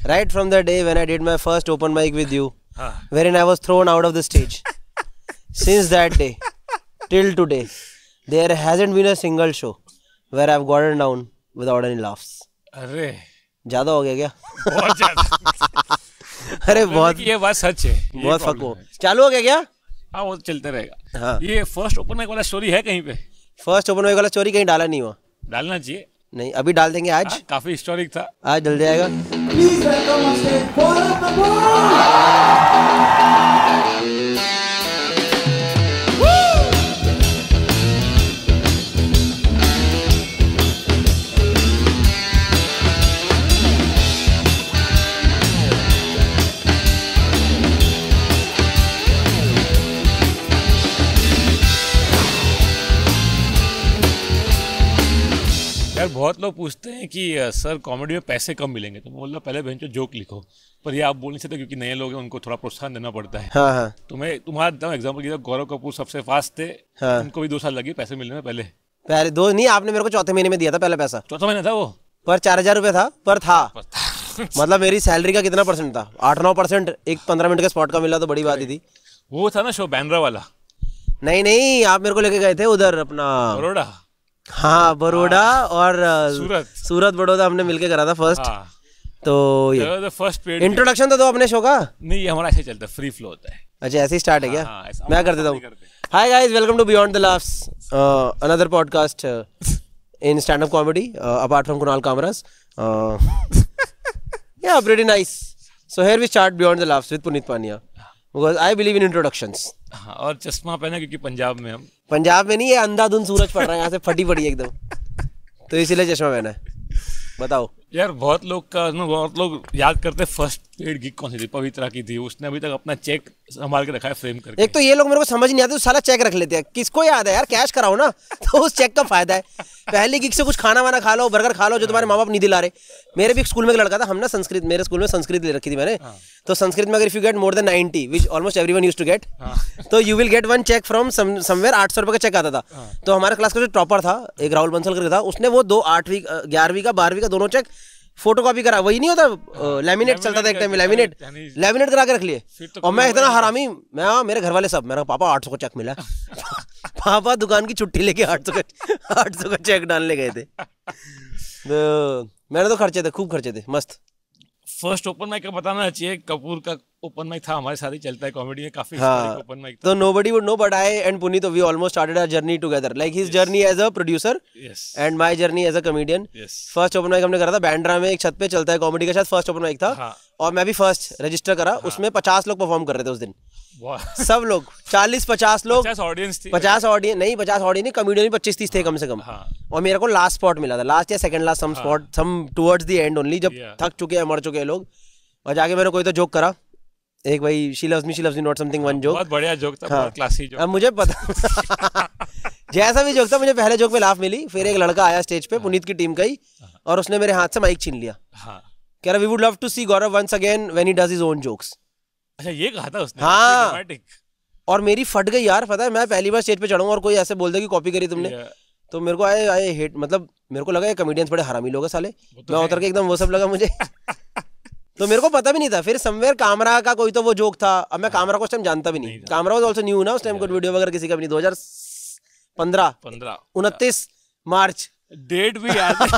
Right from the day when I did my first open mic with you, wherein I was thrown out of the stage. Since that day till today, there hasn't been a single show where I've gotten down without any laughs. अरे ज्यादा हो गया क्या? बहुत ज्यादा. अरे बहुत, ये बात सच है. बहुत फक हो. चालू हो गया क्या? हाँ वो चलते रहेगा. हाँ. ये फर्स्ट ओपन माइक वाला स्टोरी है कहीं पे? फर्स्ट ओपन माइक वाला स्टोरी कहीं डाला नहीं हुआ. डालना चाहिए. नहीं अभी डाल देंगे आज. काफी हिस्टोरिक था. आज डल जाएगा. यार बहुत लोग पूछते हैं कि सर कॉमेडी में पैसे कम मिलेंगे, तो मैं बोल रहा पहले बेंचो जोक लिखो, पर ये आप बोल नहीं सकते क्योंकि नए लोग हैं, उनको थोड़ा प्रोत्साहन देना पड़ता है. हाँ हाँ. तुम्हारा एग्जांपल किया, गौरव कपूर सबसे फास्ट थे. हाँ. उनको भी 2 साल लगे पैसे मिलने में. पहले 2 नहीं, आपने मेरे को चौथे महीने में दिया था पहले पैसा. चौथा महीना था वो, पर 4,000 रुपये था पर था. मतलब मेरी सैलरी का कितना परसेंट था? 8-9%. एक 15 मिनट का स्पॉट का मिला तो बड़ी बात ही थी. वो था ना शो बैंड्रा वाला. नहीं आप मेरे को लेके गए थे उधर अपना बड़ोड़ा. हाँ बड़ोड़ा और सूरत बड़ौदा हमने मिलके करा था फर्स्ट. हाँ. तो ये फर्स्ट पेड इंट्रोडक्शन तो दो अपने शो का. नहीं ये हमारा ऐसे चलता है, फ्री फ्लो होता है. अच्छा ऐसे ही स्टार्ट है क्या? हाँ, मैं कर देता हूँ. Hi guys, welcome to Beyond the Laughs, another podcast in stand up comedy apart from Kunal Kamraj. Yeah, pretty nice. So here we start Beyond the Laughs with Puneet Pania because I believe in introductions. हाँ, और चश्मा पहना क्योंकि पंजाब में हम. पंजाब में नहीं है, अंधाधुंध सूरज पड़ रहा है यहाँ से, फटी पड़ी है एकदम, तो इसीलिए चश्मा पहना है. बताओ यार बहुत लोग याद करते फर्स्ट पेड गिग कौन सी थी. पवित्रा की थी. उसने अभी तक अपना चेक संभाल के रखा है फ्रेम करके. एक तो ये लोग मेरे को समझ नहीं आते, तो साला चेक रख लेते हैं. किसको याद है यार, कैश कराओ ना तो उस चेक का फायदा है. पहली गिग से कुछ खाना वाना खा लो, बर्गर खा लो जो तुम्हारे माँ बाप नहीं दिला रहे. मेरे भी स्कूल में एक लड़का था, हम ना संस्कृत, मेरे स्कूल में संस्कृत ले रखी थी मैंने. तो संस्कृत में अगर if you get more then 90 which almost everyone used to get, तो you will get one cheque from somewhere. 800 रुपये का चेक आता था. तो हमारे क्लास का जो टॉपर था, एक राहुल बंसल करके था, उसने वो 8वीं 11वीं का 12वीं का दोनों चेक फोटो कॉपी करा. वही नहीं होता लैमिनेट चलता था एक टाइम में, लैमिनेट करा के रख लिए. और मैं इतना हरामी, मैं मेरे घर वाले सब, मेरा पापा 800 का चेक मिला. पापा दुकान की छुट्टी लेके 800 का चेक डालने गए थे. तो मैंने तो खर्चे थे, खूब खर्चे थे, मस्त. फर्स्ट ओपन माइक का बताना चाहिए. कपूर का ओपन माइक था, हमारे साथ ही चलता है कॉमेडी में, काफी ओपन माइक था. तो nobody would know, but I and Puneet, we almost started our journey together. Like his journey as a producer, yes, and my journey as a comedian. Yes. First open mic हमने करा था बैंड्रा में, एक छत पे चलता है कॉमेडी का, शायद फर्स्ट ओपन माइक था. हाँ. और मैं भी फर्स्ट रजिस्टर करा. हाँ. उसमें 50 लोग परफॉर्म कर रहे थे उस दिन. सब लोग 40-50 लोग. 50 ऑडियंस थी. 50 ऑडियंस नहीं, 50 ऑडियंस नहीं, कॉमेडियन 25-30 थे कम से कम. हाँ. और मेरे को लास्ट स्पॉट मिला था, लास्ट या second last, some spot, some towards the end only, जब थक चुके हैं, मर चुके हैं लोग. और जाके मैंने कोई तो जोक करा एक, भाई she loves me not something, one joke. बहुत बढ़िया जोक था. हाँ. बहुत क्लासी जोक. अब मुझे पता जैसा भी जोक था, मुझे पहले जोक पे लाफ मिली. फिर एक लड़का आया स्टेज पे, पुनीत की टीम का ही, और उसने मेरे हाथ से माइक छीन लिया. कह रहा we would love to see Gaurav once again when he does his own jokes. अच्छा ये कहा था उसने. हाँ. और मेरी फट गई यार. पता है मैं पहली बार स्टेज पे चढ़ूंगा और कोई ऐसे बोल दे कि कॉपी करी तुमने, तो मेरे को आए हेट, मतलब मेरे को लगा ये कॉमेडियंस बड़े हरामी लोग हैं साले. मैं उतर के एकदम वो सब लगा मुझे. तो मेरे को पता भी नहीं था. फिर समवेयर कामरा का कोई तो वो जोक था. अब मैं कामरा को उस टाइम जानता भी नहीं. कामरा वाज आल्सो न्यू ना उस टाइम. कोई वीडियो वगैरह किसी का भी नहीं. 2015 29 मार्च डेट भी याद है.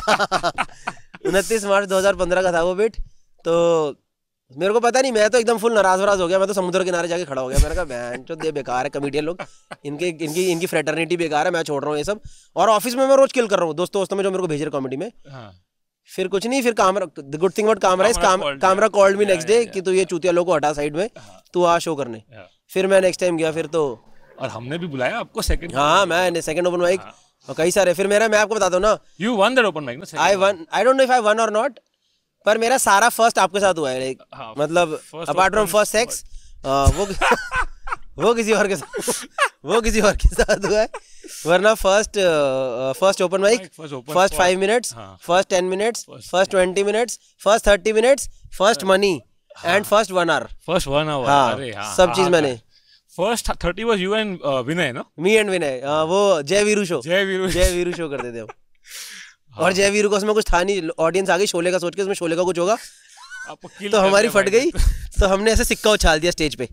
29 मार्च 2015 का था वो बिट. तो मेरे को पता नहीं, मैं तो एकदम फुल नाराज वराज हो गया. मैं तो समुद्र किनारे जाके खड़ा हो गया. मैंने कहा बहन चोद ये बेकार है कॉमेडियन लोग, इनकी फ्रेटर्निटी बेकार है, मैं छोड़ रहा हूँ ये सब. और ऑफिस में मैं रोज किल कर रहा हूँ दोस्तों में जो मेरे को भेज रहे कॉमेडी में. फिर कुछ नहीं. फिर Kamra, the good thing about Kamra is Kamra called me next day कि तू ये चूतिया लोग को हटा साइड में, तू आ शो करने. फिर मैं नेक्स्ट टाइम गया. फिर तो और हमने भी बुलाया आपको सेकंड. हाँ मैं सेकंड ओपन माइक और कई सारे. फिर मैं आपको बताता हूँ ना, you want that open mic ना. I don't know if I want or not, पर मेरा सारा फर्स्ट आपके साथ हुआ है. मतलब अपार्ट फ्रॉम फर्स्ट सेक्स, वो किसी और के साथ हुआ है. वरना first open mic, first 5 minutes, first 10 minutes, first 20 minutes, first 30 minutes, first money and first 1 hour. First 1 hour. हाँ, सब चीज मैंने. First 30 was you and Vinay ना. Me and Vinay. वो जय वीरू शो करते थे हम. और जय वीरू को उसमें कुछ था नहीं. ऑडियंस आ गई शोले का सोच के, उसमें शोले का कुछ होगा. आपको kill तो कर हमारी दिया फट भाई गई। तो हमने ऐसे सिक्का उछाल दिया स्टेज पे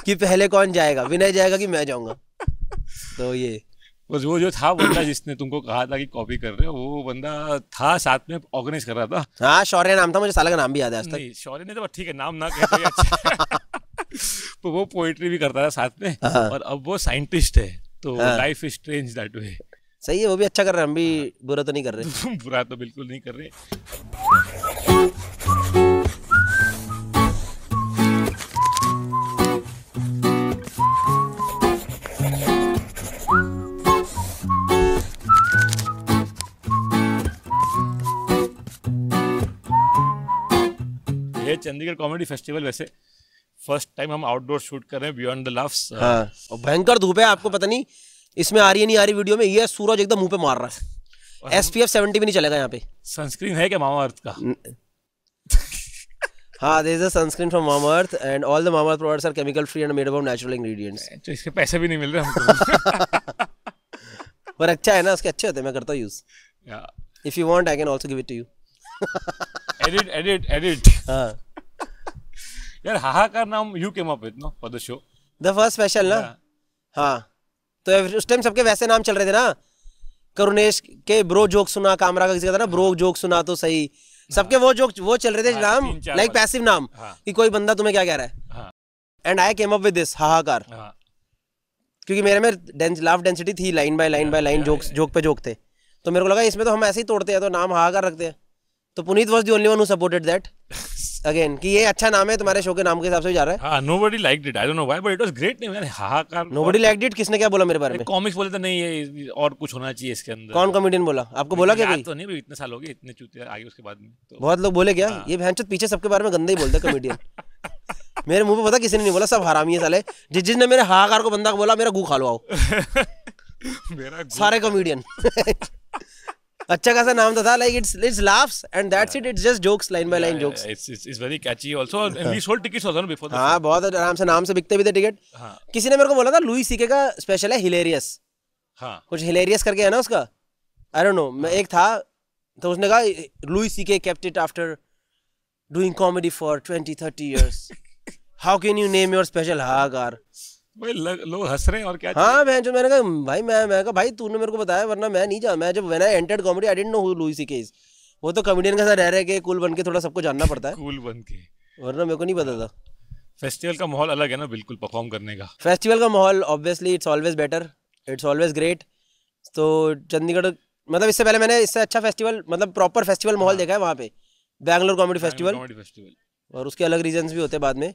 कि पहले कौन जाएगा, विनय जाएगा कि मैं जाऊंगा। तो ये बस वो जो था बंदा जिसने तुमको कहा था कि कॉपी कर रहे हो, वो बंदा था साथ में ऑर्गेनाइज कर रहा था। हाँ, शौर्य नाम था, मुझे साला का नाम भी याद है आज तक। नहीं शौर्य ने तो ठीक है, नाम ना कहते ही अच्छा। तो वो पोएट्री भी करता था साथ में, हाँ। और अब वो साइंटिस्ट है, तो हाँ। Life is strange that way. सही है, वो भी अच्छा कर रहे हैं, हम भी बुरा तो नहीं कर रहे। बुरा तो बिल्कुल नहीं कर रहे। ये चंडीगढ़ कॉमेडी फेस्टिवल, वैसे फर्स्ट टाइम हम आउटडोर शूट कर रहे हैं बियॉन्ड द लव्स। हाँ, और भयंकर धूप है, आपको पता नहीं इसमें आ रही है नहीं आ रही वीडियो में, ये सूरज एकदम मुंह पे मार रहा है। SPF 70 भी नहीं चलेगा यहाँ पे। सनस्क्रीन है क्या मामा अर्थ का? हाँ, there is a sunscreen from Mamaearth and all the Mamaearth products are chemical free and made up of natural ingredients. तो इसके पैसे भी नहीं मिल रहे हमको। पर अच्छा है ना, उसके अच्छे होते हैं, मैं करता हूँ use. If you want I can also give it to you. Edit. हाँ, यार हाहाकार नाम you came up with no for the show. the first special ना। हाँ, तो उस टाइम सबके वैसे नाम चल रहे थे ना, करुणेश के ब्रो जोक सुना, कामरा का किसी का था ना ब्रो जोक सुना, तो सही सबके वो जोक वो चल रहे थे नाम, लाइक पैसिव नाम, कि कोई बंदा तुम्हें क्या कह रहा है। And I came up with this हाहाकार, क्योंकि मेरे में लाफ डेंसिटी थी, लाइन बाय लाइन जोक पे जोक थे, तो मेरे को लगा इसमें तो हम ऐसे ही तोड़ते हैं, तो नाम हाहाकार रखते हैं। तो Puneet was the only one who supported that again, कि ये अच्छा नाम है, तुम्हारे शो के नाम के हिसाब से भी जा रहा है। हाँ, nobody liked it. I don't know why, but it was great name यार, हाहाकार। Nobody liked it, किसने क्या बोला मेरे बारे में? कॉमिक्स बोले तो नहीं, ये और कुछ होना चाहिए इसके अंदर। कौन कॉमेडियन बोला आपको? बोला क्या कोई? तो नहीं, इतने साल हो गए, इतने चूतिया आगे उसके बाद में तो बहुत लोग बोले क्या? ये भैंचोद पीछे सबके बारे में गंदे ही बोलते हैं कॉमेडियन। मेरे मुंह पे पता किसी ने नहीं बोला, सब हरामी है साले। जिसने मेरे हाहाकार को बंदा बोला, मेरा गू खा लो आओ। मेरा सारे कॉमेडियन। अच्छा खासा नाम तो था, like it's laughs and that's it, it's just jokes, line by line jokes. It's very catchy also, and we sold tickets also before the हाँ, बहुत आराम से नाम से बिकते भी थे टिकट। किसी ने मेरे को बोला था लुई सीके का स्पेशल है हिलेरियस, हाँ कुछ हिलेरियस करके है ना उसका, आई डोंट नो, मैं एक था तो उसने कहा Louis C K kept it after doing comedy for 20-30 years. How can you name your special हाहाकार? भाई लोग हंस रहे हैं और क्या। हाँ मैं जो मैंने कहा भाई मैं कहा भाई तूने मेरे को बताया, वरना मैं नहीं जा, मैं जब when I entered comedy I didn't know who Louis C K is. वो तो कॉमेडियन के साथ रह के कूल बन के थोड़ा सबको जानना पड़ता है, कूल बन के, वरना मेरे को नहीं पता था। फेस्टिवल का माहौल अलग है ना बिल्कुल परफॉर्म करने का। फेस्टिवल का माहौल obviously it's always better, it's always great. तो चंडीगढ़ मतलब इससे पहले मैंने इससे अच्छा फेस्टिवल मतलब प्रॉपर फेस्टिवल माहौल देखा है वहाँ पे, बैंगलोर कॉमेडी फेस्टिवल, और उसके अलग रीजंस भी होते हैं बाद में,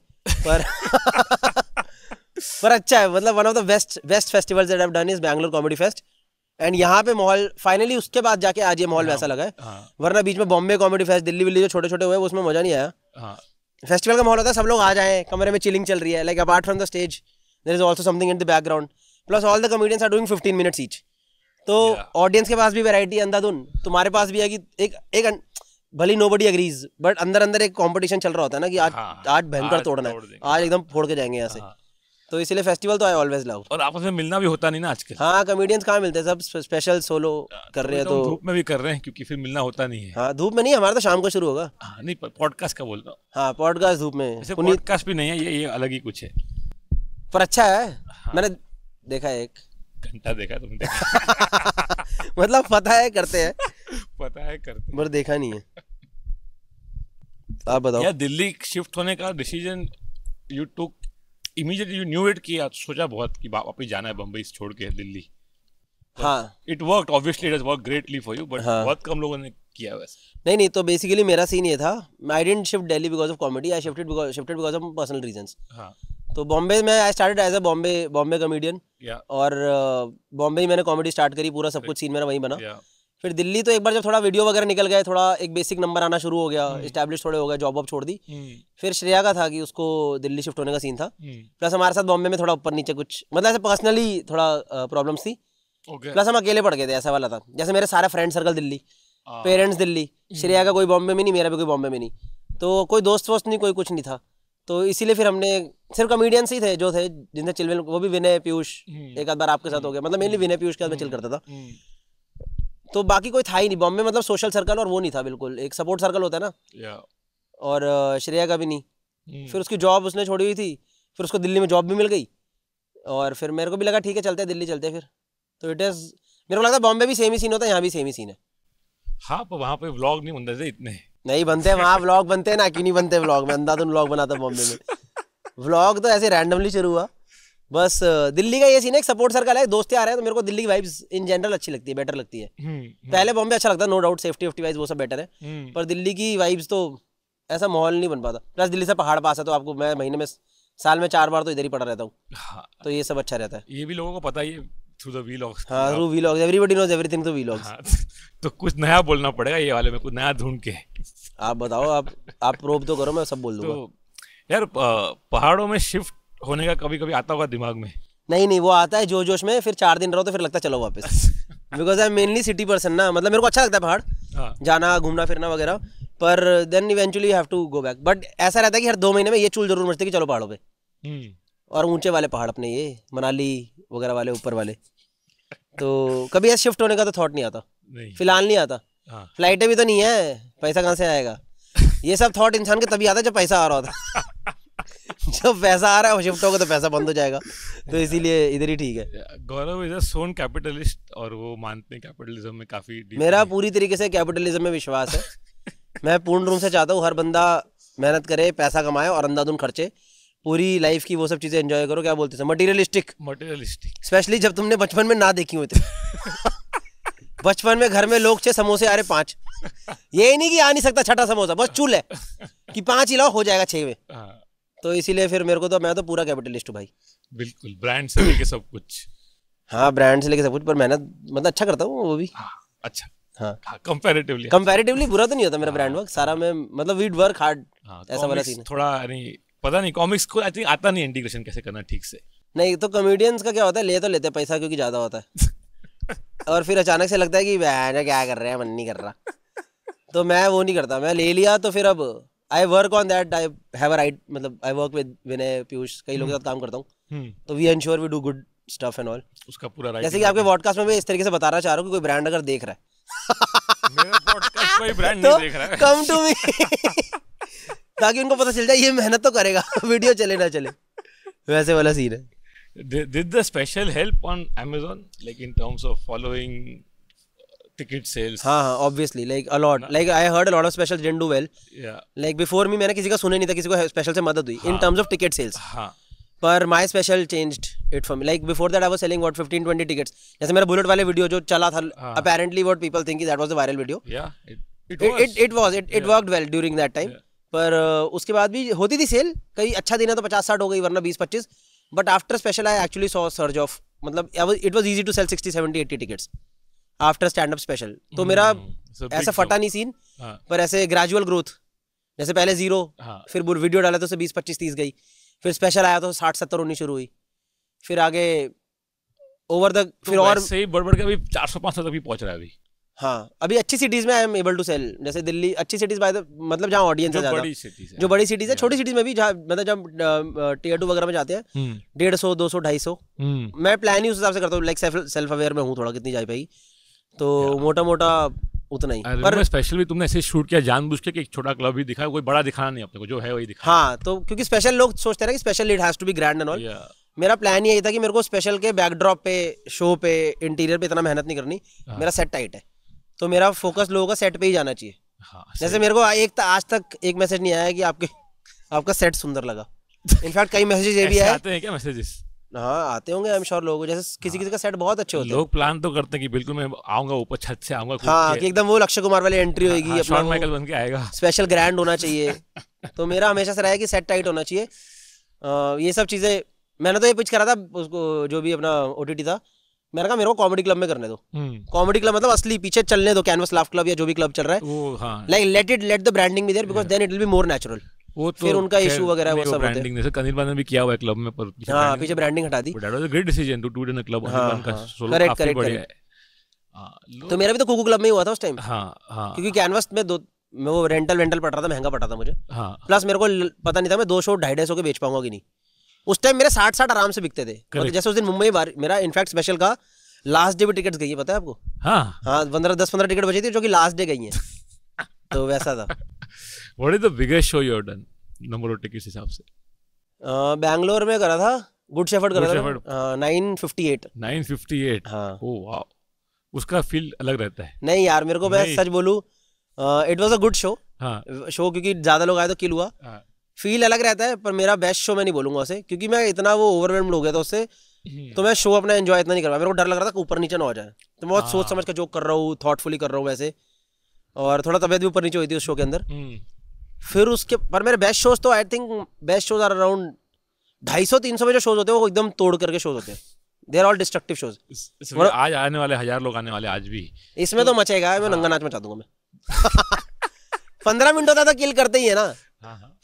पर अच्छा है, मतलब one of the best festivals that I have done is Bangalore comedy fest. And यहाँ पे माहौल फाइनली उसके बाद जाके आज ये माहौल वैसा लगा है, वरना बीच में Bombay comedy fest, Delhi Willey जो छोटे छोटे हुए उसमें मजा नहीं आया। फेस्टिवल का माहौल होता है, सब लोग आ जाएं, कमरे में चिलिंग चल रही है, like apart from the stage there is also something in the background, plus all the comedians are doing 15 minutes each. तो ऑडियंस के पास भी वैरायटी अंधाधुन, तुम्हारे पास भी है कि एक भली नोबडी एग्रीज, बट अंदर अंदर एक कंपटीशन चल रहा होता है ना कि आज भयंकर तोड़ना है, आज एकदम फोड़ के जाएंगे यहाँ से। तो इसीलिए फेस्टिवल तो आई ऑलवेज लव। और आपस में मिलना भी होता नहीं ना आजकल। हाँ, कॉमेडियंस कहाँ मिलते हैं, सब स्पेशल सोलो कर रहे हैं, तो धूप में भी कर रहे हैं क्योंकि फिर मिलना होता नहीं है। हाँ, धूप में नहीं, हमारा तो शाम को शुरू होगा। नहीं, पॉडकास्ट का बोल रहा हूँ। हाँ, पॉडकास्ट धूप में, पॉडकास्ट भी नहीं है, ये अलग ही कुछ है, पर अच्छा है। मैंने देखा है, 1 घंटा देखा तुमने? देखा मतलब पता है करते हैं, पता है करते, पर देखा नहीं है। आप बताओ। यार दिल्ली शिफ्ट होने का decision you took immediately, you knew it, किया सोचा बहुत कि वापस जाना है बम्बई छोड़ के दिल्ली? हाँ, it worked, obviously it has worked greatly for you, but बहुत कम लोगों ने किया वैसे। नहीं, तो बेसिकली मेरा सीन ये था, I didn't shift Delhi because of comedy, I shifted because of personal reasons. हाँ, तो बॉम्बे में I started as a Bombay comedian, और बॉम्बे ही मैंने कॉमेडी स्टार्ट करी, पूरा सब कुछ सीन मेरा वहीं बना। फिर दिल्ली तो एक बार जब थोड़ा वीडियो वगैरह निकल गए, थोड़ा एक बेसिक नंबर आना शुरू हो गया, एस्टैब्लिश थोड़े हो गए, जॉब वॉब छोड़ दी। फिर श्रेया का था कि उसको दिल्ली शिफ्ट होने का सीन था, प्लस हमारे साथ बॉम्बे में थोड़ा ऊपर नीचे कुछ मतलब ऐसे पर्सनली थोड़ा प्रॉब्लम्स थी, प्लस हम अकेले पड़ गए थे, ऐसा वाला था। जैसे मेरे सारे friend circle Delhi, parents Delhi, Shreya का कोई बॉम्बे में नहीं, मेरा भी कोई बॉम्बे में नहीं, तो कोई दोस्त वोस्त नहीं, कोई कुछ नहीं था। तो इसीलिए फिर हमने सिर्फ कॉमेडियंस ही थे जो थे जिनसे चिल, वो भी विनय पीयूष, एक आध बार आपके साथ हो गया, मतलब मेनली विनय पीयूष के साथ मैं चिल करता था। तो बाकी कोई था ही नहीं बॉम्बे, मतलब सोशल सर्कल और वो नहीं था बिल्कुल, एक सपोर्ट सर्कल होता है ना, और श्रेया का भी नहीं। फिर उसकी जॉब उसने छोड़ी हुई थी, फिर उसको दिल्ली में जॉब भी मिल गई, और फिर मेरे को भी लगा ठीक है चलते हैं दिल्ली चलते हैं फिर। तो इट इज़, मेरे को लगता है बॉम्बे भी सेम ही सीन होता है, यहाँ भी सेम ही सीन है। हाँ, पर वहाँ पे व्लॉग नहीं बनते थे इतने। नहीं बनते वहाँ व्लॉग बनते हैं ना, क्यों नहीं बनते व्लॉग में? अंधाधुन व्लॉग बनाता बॉम्बे में। व्लॉग तो ऐसे रैंडमली शुरू हुआ बस। दिल्ली का ये सीन है, एक सपोर्ट सर्कल है, दोस्त आ रहे हैं, तो मेरे को दिल्ली की वाइब्स इन जनरल अच्छी लगती है, बेटर लगती है। पहले बॉम्बे अच्छा लगता है, नो डाउट, सेफ्टी वेफ्टी वाइज वो सब बेटर है, पर दिल्ली की वाइब्स तो ऐसा माहौल नहीं बन पाता। प्लस दिल्ली से पहाड़ पास है, तो आपको मैं महीने में, साल में 4 बार तो इधर ही पड़ा रहता हूँ। हाँ, तो ये सब अच्छा रहता है। ये भी लोगों को पता ही है थ्रू द व्लॉग्स। हाँ, through vlogs, everybody knows everything through vlogs. तो कुछ नया बोलना पड़ेगा ये वाले में, कुछ नया ढूंढ के। आप बताओ, आप प्रोब तो करो, मैं सब बोल दूंगा। तो यार पहाड़ों में शिफ्ट होने का कभी कभी आता होगा दिमाग में? नहीं, वो आता है जोश में, फिर 4 दिन रहो तो फिर लगता है चलो वापस। Because I am mainly city person ना, मतलब मेरे को अच्छा लगता है पहाड़ जाना, घूमना फिरना वगैरह, पर then eventually you have to go back. But ऐसा रहता है कि हर 2 महीने में ये चूल जरूर मचती है कि चलो पहाड़ों पे, और ऊंचे वाले पहाड़ अपने ये मनाली वगैरह वाले ऊपर वाले। तो कभी ऐसे शिफ्ट होने का तो थॉट नहीं आता, फिलहाल नहीं आता। फ्लाइटें भी तो नहीं है, पैसा कहाँ से आएगा? ये सब थॉट इंसान के तभी आता है जब पैसा आ रहा होता। जब पैसा आ रहा है वो शिफ्ट होगा तो पैसा बंद हो जाएगा, तो इसीलिए इधर ही ठीक है। गौरव इज अ सोन कैपिटलिस्ट, और वो मानते हैं कैपिटलिज्म में काफी मेरा पूरी तरीके से कैपिटलिज्म में विश्वास है। मैं पूर्ण रूप से चाहता हूँ हर बंदा मेहनत करे, पैसा कमाए और अंधाधुन खर्चे, पूरी लाइफ की वो सब चीजें एंजॉय करो। क्या बोलते हैं, मटेरियलिस्टिक। स्पेशली जब तुमने बचपन में ना देखी होती। बचपन में घर में लोग 6 समोसे आ रहे 5, ये नहीं कि आ नहीं सकता छठा समोसा, बस चूल है कि 5 ही लाओ हो जाएगा 6 में। तो इसीलिए फिर मेरे को तो, मैं तो पूरा कैपिटलिस्ट हूँ भाई। बिल्कुल, ब्रांड से लेके सब कुछ। हाँ, ब्रांड से लेके सब कुछ, पर मेहनत मतलब अच्छा करता हूँ वो भी। अच्छा, हाँ, कंपैरेटिवली बुरा तो नहीं होता मेरा ब्रांड वर्क सारा। मैं मतलब वीड वर्क हार्ड, ऐसा वाला सीन है थोड़ा। नहीं पता नहीं, कॉमिक्स को आई थिंक आता नहीं इंटीग्रेशन कैसे करना ठीक से। नहीं तो कॉमेडियंस का क्या होता है, ले तो लेते पैसा क्योंकि ज्यादा होता है। और फिर अचानक से लगता है कि क्या कर रहे हैं, मन नहीं कर रहा। तो मैं वो नहीं करता, मैं ले लिया तो फिर अब I work on that, I have a right, मतलब I work with Vinay, Piyush, कई लोगों के साथ काम करता हूँ, तो we ensure we do good stuff and all. उसका पूरा राइट, जैसे कि आपके पॉडकास्ट में मैं इस तरीके से बताना चाह रहा हूँ कि कोई ब्रांड अगर देख रहा है, मेरा पॉडकास्ट कोई ब्रांड नहीं देख रहा है, कम टू मी, ताकि उनको पता चल जाए ये मेहनत तो करेगा, वीडियो चले ना चले, वैसे वाला सीन है। Did the special help on Amazon, like in terms of following ticket sales? हाँ, obviously, like a lot. Like I heard a lot of specials didn't do well. Yeah. Like before me, मैंने किसी का सुना नहीं था, किसी को special से मदद हुई in terms of ticket sales. हाँ. पर my special changed it for me. Like before that, I was selling what 15-20 tickets. जैसे मेरा बुलेट वाले वीडियो जो चला था, apparently what people think that was the viral video. Yeah. It worked well during that time. पर उसके बाद भी होती थी सेल, कई अच्छा दिन है तो 50-60 हो गई, वरना 20-25. But after special, I actually saw a surge of, मतलब it was easy to sell 60-70-80 tickets after stand-up special. तो मेरा ऐसा फटा नहीं सीन, पर ऐसे ग्रेजुअल ग्रोथ, जैसे पहले 0, फिर वीडियो डाला तो उसे 20-25-30 गई, फिर स्पेशल आया तो 60-70 होनी शुरू हुई, फिर आगे ओवर द, फिर और सही बढ़ के अभी 400-500 तक भी पहुंच रहा है अभी। हाँ, अभी अच्छी सिटीज में I am able to sell, जैसे दिल्ली अच्छी सिटीज बाय द, मतलब जहाँ ऑडियंस है ज्यादा, जो बड़ी सिटीज है, छोटी सिटीज में भी जहाँ मतलब जब टियर 2 वगैरह में जाते हैं 150, 200, 250, मैं प्लान ही उस हिसाब से करता हूँ, लाइक सेल्फ अवेयर में हूँ थोड़ा, कितनी जा पाई, तो मोटा मोटा उतना ही। पर स्पेशल भी तुमने ऐसे शूट किया जानबूझ के कि एक छोटा क्लब ही दिखाया, कोई बड़ा दिखाना नहीं अपने को, जो है वही दिखा। हाँ, तो क्योंकि स्पेशल लोग सोचते हैं ना कि special it has to be grand and all. मेरा प्लान यही था कि मेरे को स्पेशल के बैकड्रॉप पे, शो पे, इंटीरियर पे इतना मेहनत नहीं करनी, मेरा सेट टाइट है, तो मेरा फोकस लोगों का सेट पे ही जाना चाहिए। जैसे मेरे को आज तक एक मैसेज नहीं आया कि आपका सेट सुंदर लगा। इनफैक्ट कई मैसेजेस ये भी आते हैं क्या मैसेजेस? हाँ, आते होंगे, आई एम श्योर लोगों, जैसे किसी का सेट बहुत अच्छे होते हैं, लोग प्लान तो करते हैं कि बिल्कुल मैं आऊंगा ऊपर छत से आऊंगा, हाँ, कि एकदम वो अक्षय कुमार वाली एंट्री होगी, अपना माइकल बन के आएगा, स्पेशल ग्रैंड होना चाहिए। तो मेरा हमेशा से रहा है कि सेट टाइट होना चाहिए। ये सब चीजें मैंने तो ये पिच करा था उसको, जो भी अपना OTT था, मैंने कहा मेरे को कॉमेडी क्लब में करने दो। कॉमेडी क्लब मतलब असली पीछे चलने दो, कैनवस लाफ क्लब या जो भी क्लब चल रहा है, like let the branding be there, because then it will be more natural. वो फिर उनका इशू वगैरह वो सब ब्रांडिंग जैसे कनिल ने भी किया हुआ है क्लब में, पर हाँ, पीछे ब्रांडिंग हटा दी। That was a great decision to do in a club. Correct. तो मेरा भी तो कुकू क्लब में ही हुआ था उस टाइम, क्योंकि कैनवस में वो रेंटल पड़ रहा था, महंगा पड़ रहा था मुझे, प्लस मेरे को पता नहीं था मैं 2 शो 250 के बेच पाऊंगा कि नहीं। उस टाइम मेरे 60 आराम से बिकते थे, जैसे उस दिन मुंबई मेरा इनफैक्ट स्पेशल का लास्ट डे भी टिकट्स गई है, पता है आपको? हाँ, 10-15 टिकट बची थी जो कि लास्ट डे गई हैं। तो वैसा था। What is the biggest show you have done number of tickets हिसाब से? बैंगलोर में करा था, गुड शेफर्ड करा Shepherd. था 958। 958। हाँ। ओह वाओ, उसका फील अलग रहता है। नहीं यार, मेरे को मैं नहीं। सच बोलूं, it was a good show. हाँ शो क्योंकि ज्यादा लोग आए तो किल हुआ, हाँ। फील अलग रहता है, पर मेरा बेस्ट शो मैं नहीं बोलूंगा उसे, क्योंकि मैं इतना वो ओवरवेल्म्ड हो गया था उससे, तो मैं शो अपना एंजॉय इतना नहीं कर पाया। मेरे को डर लग रहा था कि ऊपर नीचे ना हो जाए, तो मैं बहुत सोच समझ कर जोक कर रहा हूँ, थॉटफुली कर रहा हूँ वैसे, और थोड़ा तबियत भी ऊपर नीचे हुई थी उस शो के अंदर। फिर उसके पर मेरे बेस्ट शोज तो I think best shows are around 250-300 में जो शोज होते हैं वो एकदम तोड़ करके शोज होते हैं, they are all destructive shows. इसमें आज आने वाले 1000 लोग आने वाले आज भी। इसमें तो मचेगा, मैं नंगा नाच मचा दूंगा मैं। 15 मिनट होता तो किल करते ही है ना।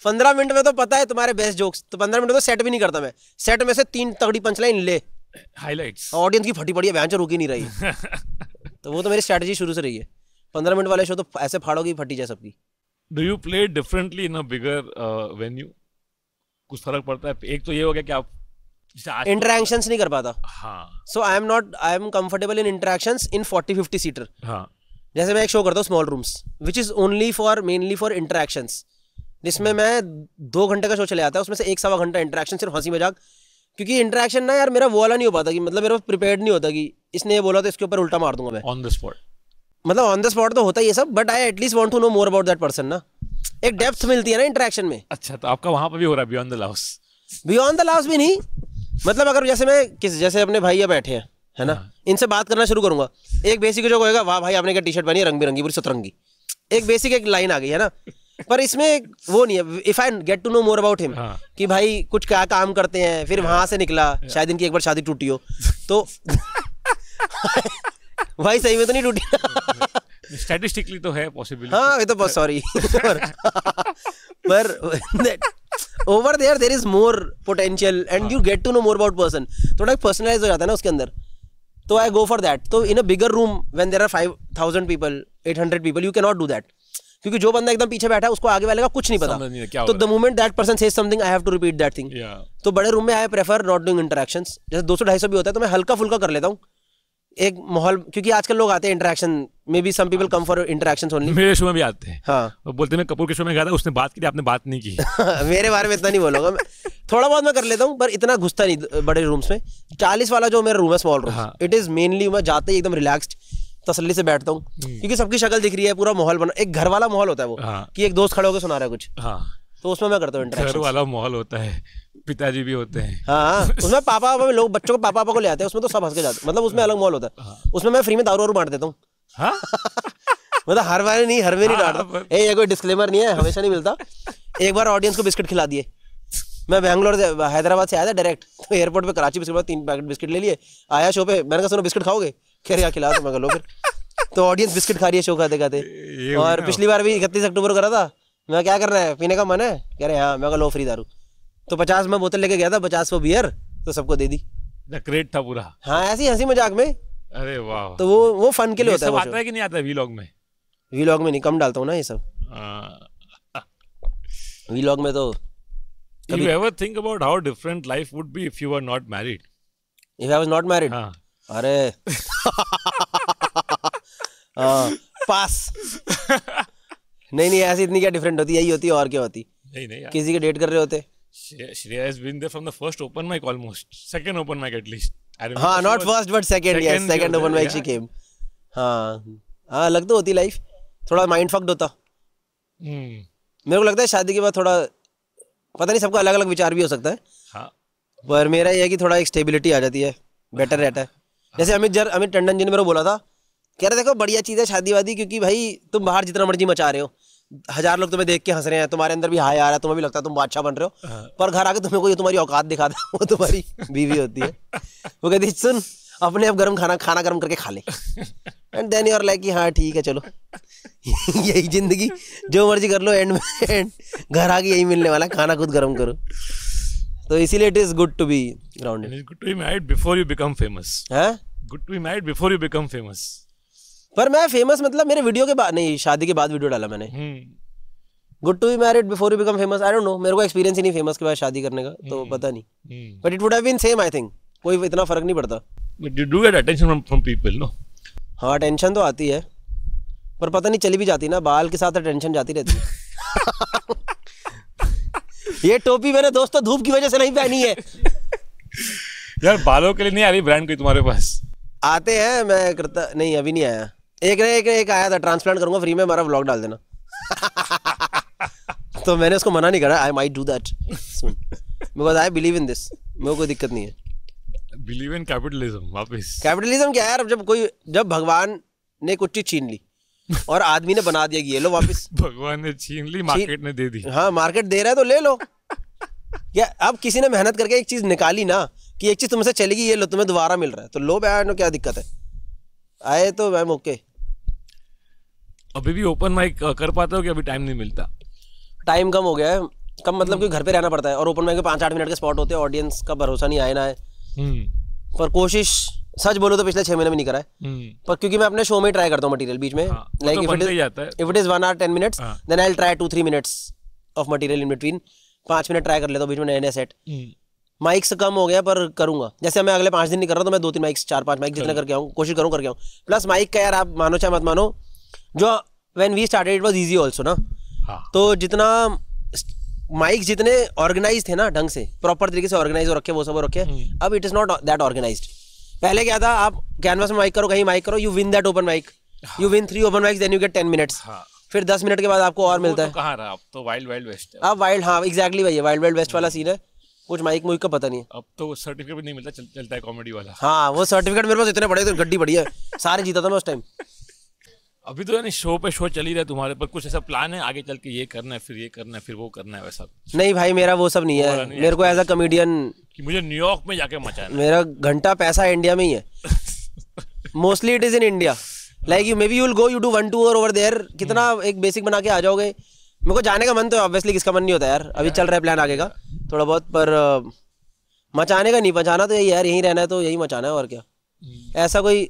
15 मिनट में तो पता है तुम्हारे बेस्ट जोक्स, तो 15 मिनट में तो सेट भी नहीं करता मैं, सेट में से 3 तगड़ी पंचलाइन ले, हाइलाइट्स, ऑडियंस की फटी पड़ी है, बहन रुक ही नहीं रही। तो वो तो मेरी स्ट्रैटेजी शुरू से रही है, 15 मिनट वाले शो तो ऐसे फाड़ोगी फटी जाए सबकी। Do you play differently in a bigger venue? कुछ फर्क पड़ता है? एक तो ये हो गया कि आप इंटरेक्शंस नहीं कर पाता, हाँ so I am comfortable in interactions in 40-50 seater. हाँ जैसे मैं एक शो करता हूँ small rooms, which is only for mainly for interactions, जिसमें मैं 2 घंटे का शो चले आता है, उसमें से 1-1.25 घंटा इंटरेक्शन, सिर्फ हंसी मजाक। क्योंकि इंटरेक्शन ना यार मेरा वो वाला नहीं हो पाता, कि मतलब मेरा प्रिपेयर्ड नहीं होता कि इसने ये बोला तो इसके ऊपर उल्टा मार दूंगा मैं ऑन द स्पॉट। मतलब ऑन द स्पॉट तो होता ही है सब, but I at least want to know more about that person ना, एक डेप्थ मिलती है ना इंटरेक्शन में। अच्छा, तो आपका वहां पर भी हो रहा है beyond the Laue's? Beyond the last भी नहीं, मतलब अगर जैसे मैं जैसे अपने भैया बैठे हैं है ना, इनसे बात करना शुरू करूंगा, एक बेसिक जो होएगा, वाह भाई आपने क्या टी शर्ट पहनी है रंग बिरंगी पूरी सतरंगी, एक बेसिक एक लाइन आ गई है ना। पर इसमें वो नहीं है, if I get to know more about him, कि भाई कुछ क्या काम करते हैं, फिर वहां से निकला, शायद इनकी एक बार शादी टूटी हो तो भाई सही में तो नहीं टूटी। स्टैटिस्टिकली तो है पॉसिबिलिटी। हाँ ये तो बहुत सॉरी पर over there is more potential and you get to know more about person, थोड़ा पर्सनलाइज हो जाता है ना उसके अंदर, तो आई गो फॉर दैट। तो in a bigger room when there are 5000 people 800 people, you can not do that, क्योंकि जो बंदा एकदम पीछे बैठा है उसको आगे वाले का कुछ नहीं पता, तो the moment that person says something I have to repeat that thing. तो बड़े रूम में I prefer not doing interactions, जैसे 200-250 भी होता है तो मैं हल्का फुल्का कर लेता हूँ एक माहौल, क्योंकि आजकल लोग आते हैं interaction, maybe some people come for interactions only. मेरे शो में भी आते हैं, हाँ वो बोलते हैं मैं कपूर के शो में गया था, उसने बात की, आपने बात नहीं की। मेरे बारे में इतना नहीं बोलूंगा मैं, थोड़ा बहुत मैं कर लेता हूँ, पर इतना घुसता नहीं बड़े रूम्स में। 40 वाला जो मेरा रूम है small room, it is mainly मैं जाते ही एकदम रिलैक्स्ड तसल्ली से बैठता हूँ, क्योंकि सबकी शक्ल दिख रही है, पूरा माहौल बना, एक घर वाला माहौल होता है वो, कि एक दोस्त खड़े होकर सुना रहा है कुछ, तो उसमें मैं करता हूँ इंटरेक्शन। घर वाला माहौल होता है, पिताजी भी होते हैं। हाँ उसमें पापा लोग बच्चों को पापा को ले आते हैं, उसमें तो सब हंस के जाते हैं, मतलब उसमें अलग माहौल होता है, उसमें मैं फ्री में दारू बांट देता हूँ। मतलब हर बार नहीं, हर में नहीं डांटता, ये कोई डिस्क्लेमर नहीं है, हमेशा नहीं मिलता। एक बार ऑडियंस को बिस्किट खिला दिए, मैं बैंगलोर से हैदराबाद से आया था डायरेक्ट, तो एयरपोर्ट पे कराची बिस्किट 3 पैकेट बिस्किट ले लिए, आया शो पे, मैंने कहा सुनो बिस्किट खाओगे, कह रहे खिला, तो मैं लो फिर, तो ऑडियंस बिस्किट खा रही है शो खाते खाते। और पिछली बार भी 31 अक्टूबर को करा था, मैं क्या करना है, पीने का मन है, कह रहे हाँ, मैं कहा लो फ्री दारू, तो 50 में बोतल लेके गया था, 50 वो बियर, तो सबको दे दी, क्रेट था पूरा। हाँ ऐसी हंसी मजाक में। अरे वाह, तो वो फन के लिए होता है। आता है कि नहीं आता है वीलॉग में? वीलॉग में नहीं, कम डालता हूँ ना ये सब, वीलॉग में तो। You ever think about how different life would be if you were not married? If I was not married? हाँ। अरे पास। नहीं ऐसी इतनी क्या डिफरेंट होती, यही होती है और क्या होती। नहीं किसी के डेट कर रहे होते। Shreya has been there from the first open mic almost, second open mic at least. हाँ, not first but second, yes, second open mic she came. हाँ अलग तो होती लाइफ, थोड़ा माइंड फक्ड होता। मेरे को लगता है शादी के बाद थोड़ा, पता नहीं सबका अलग अलग विचार भी हो सकता है, हाँ। पर मेरा ये है कि थोड़ा एक स्टेबिलिटी आ जाती है, बेटर रहता है। जैसे अमित टंडन जी ने मेरे को बोला था, कह रहे देखो बढ़िया चीज़ है शादी वादी, क्योंकि भाई तुम बाहर जितना मर्जी मचा रहे हो, 1000 लोग तुम्हें देख के हंस रहे हैं, तुम्हारे अंदर भी हाय आ रहा है, तुम्हें भी लगता है तुम बादशाह बन रहे हो, पर घर आके तुम्हें कोई तुम्हारी औकात दिखाता है, वो तुम्हारी बीवी होती है। वो कहती सुन अपने आप गर्म खाना गर्म करके खा ले, and then you are like कि हाँ ठीक है चलो यही जिंदगी, जो मर्जी कर लो, एंड में घर आके यही मिलने वाला, खाना खुद गर्म करो। तो इसीलिए it is good to be grounded. It's good to be married before you become famous. हैं? Good to be married before you become famous. पर मैं फेमस मतलब मेरे वीडियो के बाद नहीं, शादी के बाद वीडियो डाला मैंने। Good to be married before you become famous, I don't know, मेरे को एक्सपीरियंस ही नहीं फेमस के बाद शादी करने का, तो पता नहीं, but it would have been same, I think कोई इतना फर्क नहीं पड़ता। But you do get attention from people, no? हाँ टेंशन तो आती है, पर पता नहीं चली भी जाती ना, बाल के साथ टेंशन जाती रहती है। ये टोपी मैंने दोस्तों धूप की वजह से नहीं पहनी है। यार बालों के लिए नहीं आ रही ब्रांड कोई तुम्हारे पास? आते हैं, मैं करता नहीं, अभी नहीं आया। एक आया था, ट्रांसप्लांट करूंगा फ्री में, हमारा व्लॉग डाल देना। तो मैंने उसको मना नहीं करा, I might do that soon because I believe in this, मेरे को कोई दिक्कत नहीं है। बिलीव इन कैपिटलिज्म वापस। कैपिटलिज्म क्या है यार, जब भगवान ने कुछ चीज छीन ली और आदमी ने बना दिया कि ये लो वापस। भगवान ने छीन ली, मार्केट ने दे दी। हाँ, मार्केट दे रहा है तो ले लो। या अब किसी ने मेहनत करके एक चीज निकाली ना कि एक चीज तुमसे चलेगी, ये लो तुम्हें दोबारा मिल रहा है, तो लो बयान, क्या दिक्कत है? आए तो मैम ओके। अभी भी ओपन माइक कर पाते हो कि अभी टाइम नहीं मिलता? टाइम कम हो गया है, कम मतलब कि घर पे रहना पड़ता है, और ओपन माइक में 5-8 मिनट के स्पॉट होते हैं, ऑडियंस का भरोसा नहीं आए ना है। पर कोशिश सच बोलो तो पिछले 6 महीने में नहीं करा है, पर क्योंकि मैं अपने शो में ट्राई करता हूँ मटेरियल बीच में, like if it is 1 hour 10 minutes then I will try 2-3 minutes of material in between. 5 minute try कर लेता हूँ बीच में नए नए सेट। माइक से कम हो गया पर करूंगा, जैसे मैं अगले 5 दिन नहीं कर रहा तो मैं 2-3 माइक्स 4-5 माइक जितना करके आऊँ, कोशिश करूँ करके आऊँ। प्लस माइक का यार, आप मानो चाहे मत मानो, जो when we started it was easy also ना। तो जितना माइक जितने ऑर्गेनाइज थे ना, ढंग से प्रॉपर तरीके से ऑर्गेनाइज हो रखे, वो सब हो रखे, अब it is not that organised. पहले क्या था, आप कैनवास में माइक करो, कहीं माइक करो, you win that open mic, you win 3 open mics, then you get 10 minutes, फिर 10 मिनट के बाद आपको और मिलता है। तो कहाँ रहा अब, तो वाइल्ड वाइल्ड वेस्ट है अब वाइल्ड, हाँ एग्जैक्टली भाई, वाइल्ड वाइल्ड वेस्ट वाला सीन है, कुछ माइक मुइक का पता नहीं है। अब तो सर्टिफिकेट भी नहीं मिलता, चलता है कॉमेडी वाला। हाँ, वो सर्टिफिकेट मेरे पास इतने बड़े थे, गड्डी बढ़िया सारे जीता था मैं उस टाइम। अभी तो यानी शो पे शो चल ही रहा है तुम्हारे, पर कुछ ऐसा प्लान है आगे चल के ये करना है, फिर ये करना है, फिर वो करना है, वैसा? नहीं भाई, मेरा वो सब नहीं है। मेरे को एज अ कॉमेडियन कि मुझे न्यूयॉर्क में जाके मचाना है। मेरा घंटा पैसा इंडिया में ही है। Mostly it is in India, like you maybe you will go, you do 1 tour over there, कितना एक बेसिक बना के आ जाओगे। मेरे को जाने का मन तो है ऑब्वियसली, किसका मन नहीं होता यार। अभी चल रहा है प्लान आगे का थोड़ा बहुत, पर मचाने का नहीं, मचाना तो यही यार, यहीं रहना है तो यही मचाना है, और क्या। ऐसा कोई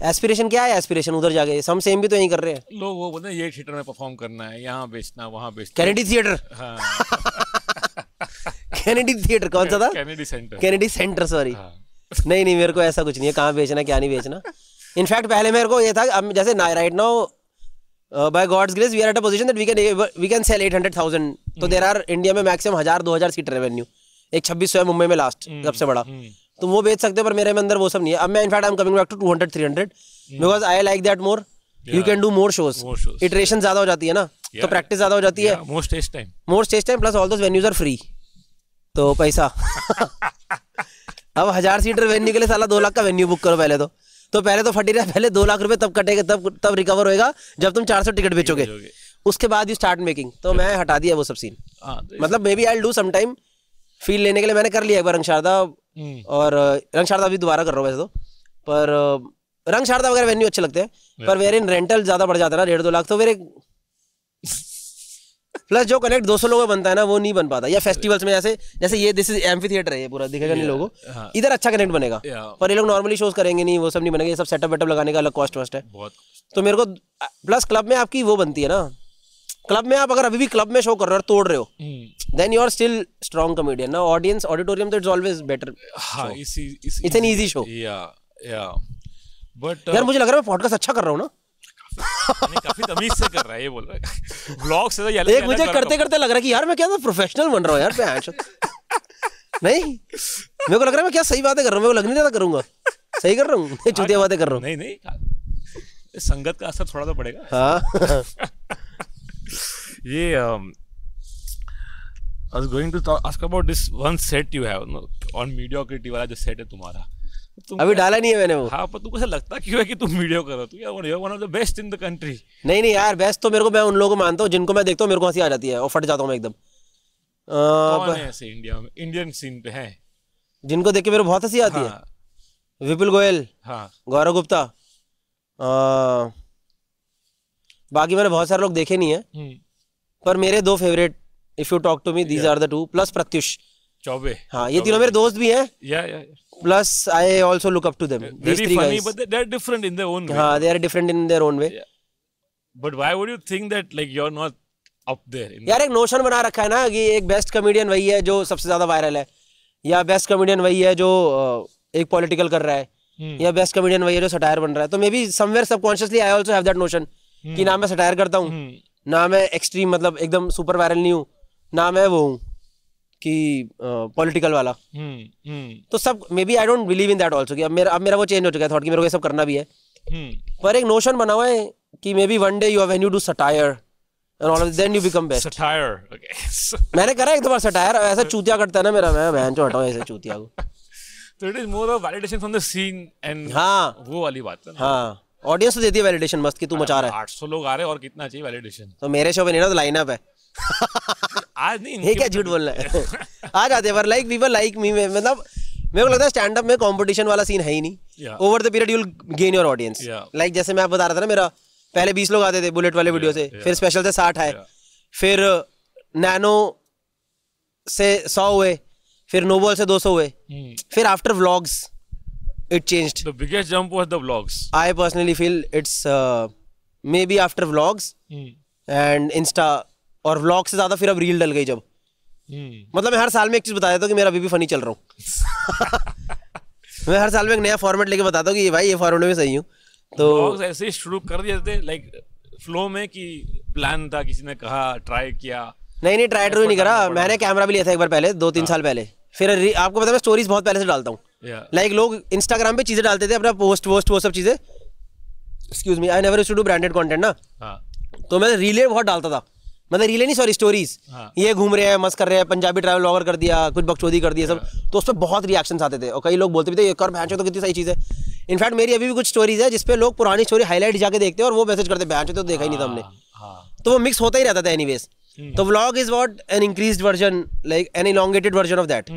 एस्पिरेशन क्या है, एस्पिरेशन उधर जाके हम सेम भी तो यही कर रहे हैं। लोग वो बोलते हैं ये थिएटर में परफॉर्म करना है, यहाँ बेचना, वहाँ बेचना। कैनेडी थिएटर, कैनेडी थिएटर कौन सा था? Kennedy centre, sorry. नहीं, मेरे को ऐसा कुछ नहीं है, कहाँ बेचना क्या नहीं बेचना। इनफैक्ट पहले मेरे को ये था, अब जैसे right now by god's grace we are at a position that we can sell 800,000, तो देयर आर इंडिया में मैक्सिमम 1,000-2,000 सीट रेवेन्यू। एक 2600 है मुंबई में लास्ट, सबसे बड़ा, तुम वो बेच सकते हो, पर मेरे में अंदर वो सब नहीं है। अब मैं in fact I am coming back to 200-300 because I like that more, you can do more shows, iteration ज्यादा हो जाती है ना, तो प्रैक्टिस ज्यादा हो जाती है, more stage time, plus all those venues are free, तो पैसा। अब 1000 सीट वेन्यू के लिए साला 2 लाख का वेन्यू बुक करो पहले तो पहले तो फटी रहा, पहले 2 लाख रुपए तब कटेगा, तब रिकवर होएगा जब तुम 400 टिकट बेचोगे, उसके बाद यू स्टार्ट मेकिंग। तो मैं हटा दिया वो सब सीन, मतलब maybe I will do some time. Feel लेने के लिए मैंने कर लिया एक बार रंग शारदा, और रंग शारदा अभी दोबारा कर रहा हूँ वैसे तो, पर रंग शारदा वगैरह वेन्यू अच्छे लगते हैं, पर वेर इन रेंटल ज्यादा बढ़ जाता है ना, 1.5-2 लाख, तो फिर प्लस जो कनेक्ट 200 लोगों में बनता है ना, वो नहीं बन पाता। या फेस्टिवल्स में जैसे ये दिस इज एम्फी थिएटर है, ये पूरा दिखेगा नहीं लोगों, इधर अच्छा कनेक्ट बनेगा, पर ये लोग नॉर्मली शोज करेंगे नहीं, वो सब नहीं बनेगा, ये सब सेटअप वेटअप लगाने का अलग कॉस्ट वस्ट है। तो मेरे को प्लस क्लब में आपकी वो बनती है ना, क्लब में आप अगर अभी भी क्लब में शो कर रहे हो और तोड़ रहे हो, then you are still strong comedian ना। ऑडियंस ऑडिटोरियम तो it's always better, it's an easy show. But यार मुझे लग रहा है मैं पॉडकास्ट अच्छा कर रहा हूँ ना। काफी तमीज से कर रहा है, ये बोल रहा है ब्लॉग से तो एक मुझे करते करते लग रहा है कि यार मैं क्या प्रोफेशनल बन रहा हूँ यार नहीं, मेरे को लग रहा है मैं क्या सही बातें कर रहा हूँ, मेरे को लग नहीं रहा करूंगा सही कर रहा हूँ, चूतिया बातें कर रहा हूँ। नहीं, संगत का असर थोड़ा तो पड़ेगा। हाँ। ये I was going to ask about this one set you have on mediocrity वाला जो सेट है तुम्हारा, अभी डाला नहीं है मैंने वो। हाँ, पर तुमको ऐसा लगता क्यों है कि तुम मीडियो करो? तू यार one of the best in the country. नहीं यार, बेस्ट तो मेरे को, मैं उन लोगों को मानता हूँ जिनको मैं देखता हूँ मेरे को हंसी आ जाती है और फट जाता हूँ मैं एकदम। कौन है ऐसे इंडिया में, इंडियन सीन पे है जिनको देख के मेरे को बहुत हंसी आती है? विपुल गोयल, गौरव गुप्ता, बाकी मैंने बहुत सारे लोग देखे नहीं है, पर मेरे 2 favourite, if you talk to me, these are the 2, plus Pratyush Choubey. हाँ, ये तीनों मेरे दोस्त भी हैं। Plus, I also look up to them. These 3 funny, guys. but they're different in their own way. हाँ, they are different in their own way. Yeah. But why would you think that like you're not up there? यार एक notion बना रखा है ना कि एक best comedian वही है जो सबसे ज्यादा वायरल है, या बेस्ट कॉमेडियन वही है जो एक पॉलिटिकल कर रहा है, या बेस्ट कॉमेडियन वही है जो सटायर बन रहा है। तो may be somewhere subconsciously I also have that notion कि ना मैं सटायर करता हूँ, ना मैं एक्सट्रीम मतलब एकदम सुपर वायरल नहीं हूँ, ना मैं वो हूँ कि पॉलिटिकल वाला। तो सब maybe I don't believe in that also कि अब मेरा वो चेंज हो चुका है थॉट कि मेरे को ये सब करना भी है। पर एक नोशन बना हुआ है कि maybe one day you when you do satire and all then you become best. Satire, okay. मैंने करा एक दो बार सटायर, ऐसा चूतिया करता है ना मेरा, मैं बहन चो हटाऊं ऐसे चूतिया को। तो it is more of validation from the scene and हाँ वो वाली बात है ना। हाँ, ऑडियंस तो देती है वैलिडेशन मस्त कि तू मचा रहा है। 800 लोग आ रहे हैं और कितना चाहिए वैलिडेशन। तो मेरे शो पे नहीं ना, तो लाइनअप है। आज नहीं, ये क्या झूठ बोलना है। आ जाते हैं पर लाइक पीपल लाइक मी, मतलब मेरे को लगता है स्टैंड अप में कंपटीशन वाला सीन है ही नहीं। Over the period you will gain your audience. Like जैसे मैं आप बता रहा था ना, मेरा पहले 20 लोग आते थे बुलेट वाले वीडियो से, फिर स्पेशल से 60 आए, फिर नैनो से 100 हुए, फिर नोबल से 200 हुए, फिर after vlogs it changed. The biggest jump was the vlogs. I personally feel it's maybe after vlogs and Insta, और vlog से ज्यादा फिर अब रील डल गई जब। मतलब मैं हर साल में एक चीज बता देता हूँ कि मेरा अभी भी फनी चल रहा हूँ। मैं हर साल में एक नया फॉर्मेट लेके बताता हूँ कि भाई ये फॉर्मेट में सही हूँ। तो vlogs ऐसे ही शुरू कर दिए थे लाइक फ्लो में, कि प्लान था, किसी ने कहा, ट्राई किया? नहीं ट्राई ट्रू नहीं करा, मैंने कैमरा भी लिया था एक बार पहले 2-3 साल पहले। फिर आपको पता है मैं स्टोरीज बहुत पहले से डालता हूँ। लाइक लोग इंस्टाग्राम पे चीजें डालते थे अपना पोस्ट वो सब चीजें। Excuse me, I never used to do branded content ना। तो मैं रीले बहुत डालता था, मतलब रीले नहीं सॉरी स्टोरीज। ये घूम रहे हैं, मस्त कर रहे हैं, पंजाबी ट्रैवल व्लॉगर कर दिया, कुछ बकचोदी कर दिया सब। तो उस पर बहुत रिएक्शंस आते थे और कई लोग बोलते भी थे ये कर भैंचो, तो कितनी सही चीज है। इनफैक्ट मेरी अभी भी कुछ स्टोरीज है जिसपे लोग पुरानी स्टोरी हाईलाइट जाके देखते हैं और वो मैसेज करते भैंचो तो देखा ही नहीं था हमने। तो वो मिक्स होता ही रहता था एनीवेज। तो vlog is what an increased version, like an elongated version of that.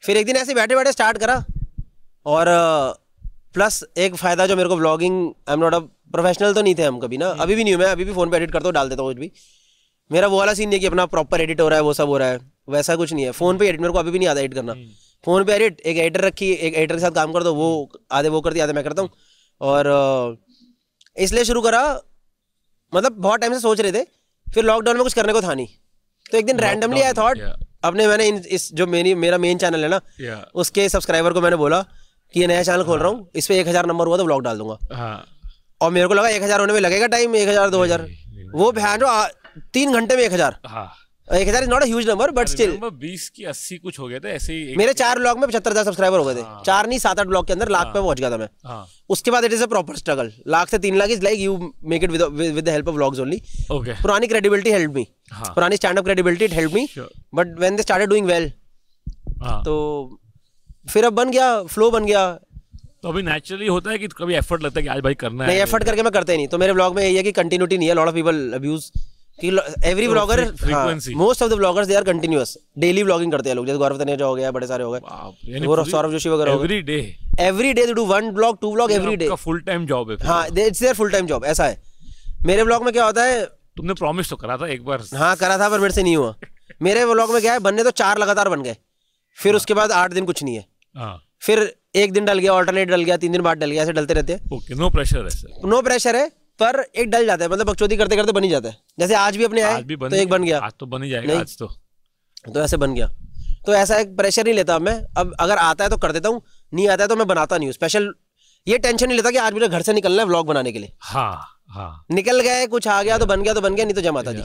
फिर एक दिन ऐसे बैठे बैठे स्टार्ट करा, और प्लस एक फायदा जो मेरे को vlogging, I am not a professional तो नहीं थे हम कभी ना, अभी भी नहीं हूँ मैं, अभी भी फोन पे एडिट करता हूँ, डाल देता हूँ कुछ भी। मेरा वो वाला सीन नहीं है कि अपना प्रॉपर एडिट हो रहा है वो सब हो रहा है, वैसा कुछ नहीं है। फोन पे एडिट मेरे को अभी भी नहीं आता एडिट करना। फोन पे एडिट, एक एडिटर रखी, एक एडिटर के साथ काम कर दो, वो आधे वो करती आधे मैं करता हूँ। और इसलिए शुरू करा, मतलब बहुत टाइम से सोच रहे थे, फिर लॉकडाउन में कुछ करने को था नहीं, तो एक दिन रैंडमली आई थॉट अपने, मैंने इस जो मेरा मेन चैनल है ना, उसके सब्सक्राइबर को मैंने बोला कि ये नया चैनल खोल रहा हूँ, इस पे 1000 नंबर हुआ तो व्लॉग डाल दूंगा। और मेरे को लगा 1000 होने में लगेगा टाइम, 1000 2000, वो भैन 3 घंटे में 1000। 1000 is not a huge number but still 20 की 80 कुछ हो गया था ऐसे ही। मेरे 4 व्लॉग में 75,000 सब्सक्राइबर हो गए थे। 4 नहीं 7-8 व्लॉग के अंदर लाख पे पहुंच गया था मैं। उसके बाद it is a proper struggle. Lakh से 3 lakh is like you make it with the help of vlogs only. पुरानी क्रेडिबिलिटी हेल्प मी, पुरानी stand up credibility it help me, but when they started doing well तो फिर अब बन गया, flow बन गया। तो अभी नेचुरली होता है कि कभी एफर्ट लगता है कि आज भाई करना है? नहीं, एफर्ट करके मैं करते ही नहीं। तो मेरे व्लॉग में यही है कि कंटिन्यूटी नहीं है। लॉट ऑफ पीपल अब्यूज कि every vlogger, most of the vloggers they are continuous, daily vlogging करते हैं लोग। जैसे गौरव तनेजा हो गया, बड़े सारे हो गए, वो सौरभ जोशी वगैरह, every day they do 1 vlog 2 vlog every day. Full time job है। हाँ, it's there full time job. ऐसा है मेरे व्लॉग में। क्या होता है, तुमने प्रॉमिस तो करा था एक बार? हाँ करा था, पर मेरे से नहीं हुआ। मेरे व्लॉग में क्या है, बनने तो 4 लगातार बन गए, फिर उसके बाद 8 दिन कुछ नहीं है, फिर 1 दिन डल गया, ऑल्टरनेट डल गया, 3 दिन बाद डल गया, ऐसे डलते रहते हैं। ओके, नो प्रेशर है सर। नो प्रेशर है, पर एक डल जाता है, मतलब बकचोदी करते करते बन ही जाता है। जैसे आज भी अपने आए तो एक बन गया, आज तो बन ही जाएगा, आज तो ऐसे बन गया। तो ऐसा एक प्रेशर नहीं लेता मैं। अब अगर आता है तो कर देता हूँ, नहीं आता है तो मैं बनाता नहीं हूँ। स्पेशल ये टेंशन नहीं लेता कि आज मुझे घर से निकलना है व्लॉग बनाने के लिए। हाँ, निकल गए, कुछ आ गया तो बन गया, तो बन गया, नहीं तो जमाता जी।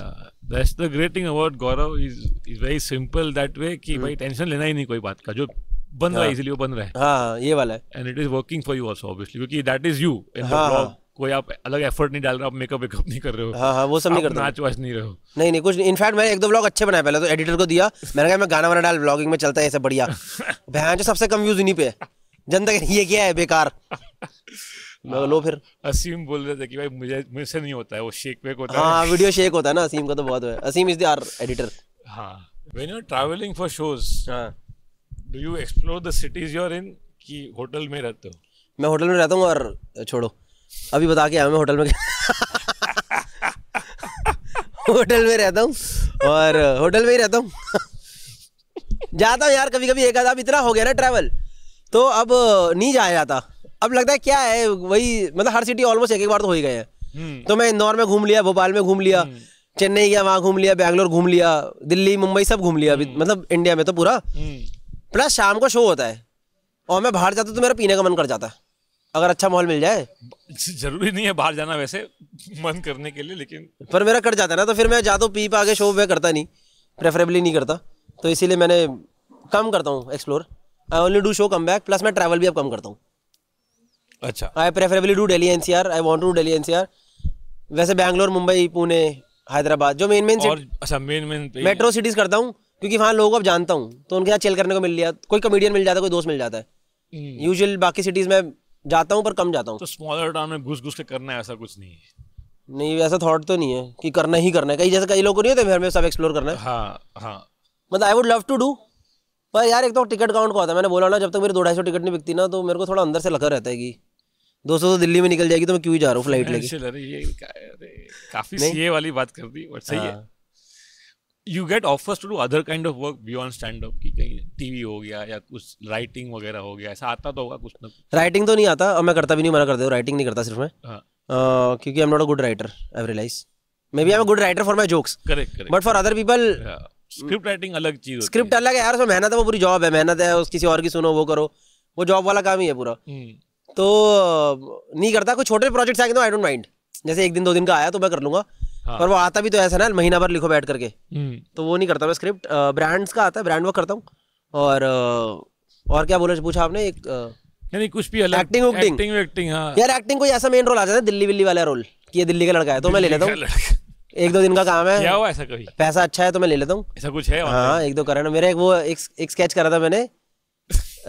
That's the great thing about Gaurav, is very simple that way कि भाई टेंशन लेना ही नहीं कोई बात का, जो बन रहा है इजीली वो बन रहा है। हाँ, ये वाला है। And it is working for you also obviously, क्योंकि that is you in the vlog. कोई आप अलग एफर्ट नहीं डाल रहे हो, आप मेकअप नहीं कर रहे हो। हाँ, वो सब नहीं करते, नाच वाच नहीं रहे हो। नहीं कुछ नहीं। इनफैक्ट मैंने 1-2 व्लॉग अच्छे बनाए, पहले तो एडिटर को दिया, मैंने कहा मैं गाना वाना डाल, व्लॉगिंग में चलता है ऐसे बढ़िया। भैंस जो सबसे कम व्यूज इन्हीं पे है, जनता ये क्या है बेकार। लो फिर असीम बोल रहे थे कि भाई मुझसे नहीं होता है, वो शेक वेक होता है। हाँ, वीडियो शेक होता है ना, असीम का तो बहुत है। Aseem is the our editor. हाँ, when you are travelling for shows, do you explore the cities you are in, कि होटल में रहते हो? मैं होटल में रहता हूँ, और छोड़ो अभी बता के आया मैं होटल में होटल में रहता हूँ, और होटल में ही रहता हूँ। जाता हूँ यार कभी कभी, एक आधा। इतना हो गया ना ट्रैवल, तो अब नहीं जाया जाता। अब लगता है क्या है वही, मतलब हर सिटी ऑलमोस्ट एक बार तो हो ही गए हैं। तो मैं इंदौर में घूम लिया, भोपाल में घूम लिया, चेन्नई गया वहाँ घूम लिया, बैंगलोर घूम लिया, दिल्ली मुंबई सब घूम लिया अभी, मतलब इंडिया में तो पूरा। प्लस शाम को शो होता है और मैं बाहर जाता तो मेरा पीने का मन कर जाता है। अगर अच्छा माहौल मिल जाए। जरूरी नहीं है बाहर जाना वैसे मन करने के लिए, लेकिन पर मेरा कट जाता है ना, तो फिर मैं जाता हूँ पी पा के शो में करता नहीं, प्रेफरेबली नहीं करता, तो इसीलिए मैंने कम करता हूँ explore. I only do show come back, plus मैं ट्रैवल भी अब कम करता हूँ। अच्छा, I preferably do Delhi NCR, I want to do Delhi NCR. वैसे बैंगलोर, मुंबई, पुणे, हैदराबाद, जो मेन और अच्छा मेन मेट्रो सिटीज करता हूँ, क्योंकि वहाँ लोगों को अब जानता हूँ, तो उनके साथ चिल करने को मिल लिया, कोई कमेडियन मिल जाता है, कोई दोस्त मिल जाता है। यूजुअल बाकी सिटीज में जाता हूँ पर कम जाता हूँ। तो स्मॉलर टाउन में घुस घुस के करना है ऐसा कुछ नहीं है? नहीं, वैसा थॉट तो नहीं है कि करना ही करना है, कई जैसे कई लोग को नहीं होते घर में सब एक्सप्लोर करना है। हाँ हाँ, मतलब I would love to do, पर यार एक तो टिकट काउंट को आता है, मैंने बोला ना, जब तक मेरे 200-250 टिकट नहीं बिकती ना, तो मेरे को थोड़ा अंदर से लगा रहता है कि 200 तो दिल्ली में निकल जाएगी, तो मैं क्यों ही जा रहा हूँ फ्लाइट लेके। अरे ये काफी सीए वाली बात कर दी, बट सही है। You get offers to do other kind of work beyond stand up, की कहीं टीवी हो गया या कुछ राइटिंग वगैरह हो गया, ऐसा आता तो होगा कुछ ना कुछ? राइटिंग तो नहीं आता, और मैं करता भी नहीं, मना कर दे, राइटिंग नहीं करता सिर्फ मैं, हाँ, क्योंकि I am not a good writer, I realise. Maybe I am a good writer for my jokes, correct, but for other people script writing अलग चीज होती स्क्रिप्ट अलग है यार, उसमें मेहनत है, वो पूरी जॉब है, मेहनत है, उस किसी और की सुनो वो करो, वो जॉब वाला काम ही है पूरा। तो नहीं करता। कुछ छोटे प्रोजेक्ट्स आएंगे तो आई डोंट माइंड, जैसे 1 दिन 2 दिन का आया तो मैं कर लूंगा। हाँ। पर वो आता भी तो ऐसा ना, महीना भर लिखो बैठ करके, तो वो नहीं करता मैं। स्क्रिप्ट ब्रांड्स का आता है, ब्रांड वर्क करता हूँ। और क्या बोले, पूछा आपने, एक यानी कुछ भी अलग, एक्टिंग। हाँ यार एक्टिंग कोई ऐसा मेन रोल आ जाता है, दिल्ली विल्ली वाला रोल, कि ये दिल्ली का लड़का है, तो मैं ले लेता हूँ। 1-2 दिन का काम है, क्या हुआ ऐसा कभी, पैसा अच्छा है तो मैं ले लेता हूँ। ऐसा कुछ है? हाँ 1-2 करा ना मेरे। एक स्केच करा था मैंने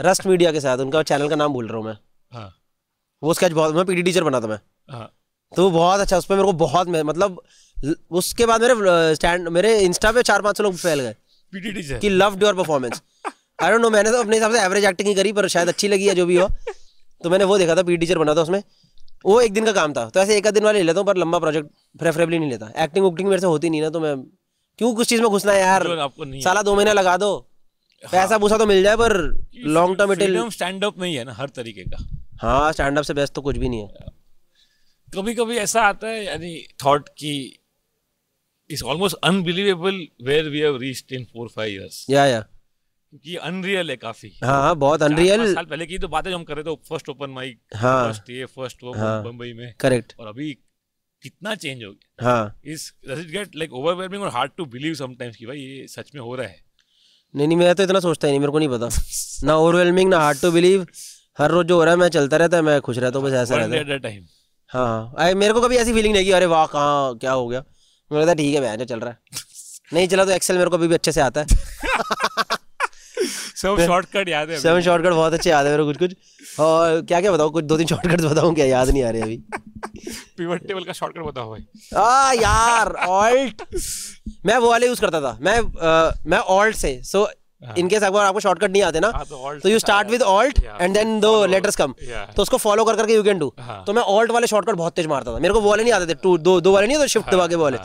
रस्ट मीडिया के साथ, उनका चैनल का नाम भूल रहा हूँ मैं। हाँ, वो स्केच बहुत, मैं पीटी टीचर बना था मैं। हाँ, तो बहुत अच्छा, उस पर मेरे को बहुत, मतलब उसके बाद मेरे इंस्टा पे 400-500 लोग फैल गए पीटी टीचर कि loved your performance. I don't no, मैंने तो अपने हिसाब से एवरेज एक्टिंग ही करी, पर शायद अच्छी लगी है जो भी हो। तो मैंने वो देखा था, पीटी टीचर बना था उसमें, वो 1 दिन का काम था, तो ऐसे 1 दिन वाले ले लेता हूँ, पर लंबा प्रोजेक्ट प्रेफरेबली नहीं लेता। एक्टिंग उक्टिंग मेरे से होती नहीं ना, तो मैं क्यों कुछ चीज में घुसना है यार, साला 2 महीना लगा दो, पैसा पूसा तो मिल जाए, पर long term freedom stand up में ही है ना हर तरीके का। हाँ, स्टैंड अप से बेस्ट तो कुछ भी नहीं है। कभी कभी ऐसा आता है, यानी थॉट की it's almost unbelievable where we have reached in 4-5 years। या ये अनरियल है काफी। हाँ, बहुत अनरियल। 4-5 साल पहले की तो बातें जो हम कर रहे थे, फर्स्ट ओपन माइक, हाँ, फर्स्ट वो बम्बई में, करेक्ट, और अभी कितना चेंज हो गया। हाँ, does it get like overwhelming और हार्ड टू बिलीव समटाइम्स कि भाई ये सच में हो रहा है? नहीं, मैं तो इतना सोचता ही नहीं, मेरे को नहीं पता ना ओवरवेलमिंग ना हार्ड टू बिलीव। हर रोज जो हो रहा है मैं चलता रहता है, मैं खुश रहता हूँ, बस ऐसा रहता है। टाइम। हाँ, मेरे को कभी ऐसी फीलिंग नहीं कि अरे वाह कहाँ क्या हो गया। मुझे लगता है ठीक है भैया, जो चल रहा है, नहीं चला तो एक्सेल मेरे को अभी भी अच्छे से आता है। सब शॉर्टकट याद है? 7 शॉर्टकट बहुत अच्छे याद है मेरे को, कुछ और क्या क्या बताऊँ, कुछ 2-3 शॉर्टकट्स बताऊँ क्या, याद नहीं आ रहे अभी। पिवट टेबल का शॉर्टकट बताओ भाई। यार ऑल्ट, मैं वो वाले यूज करता था, मैं ऑल्ट से, सो इनकेस अगर आपको शॉर्टकट नहीं आते ना, तो you start with alt and then दो लेटर्स कम, तो उसको फॉलो कर करके यू कैन डू। तो मैं ऑल्ट वाले शॉर्टकट बहुत तेज मारता था, मेरे को वो वाले नहीं आते थे, दो वाले नहीं होते शिफ्ट दबा के वाले।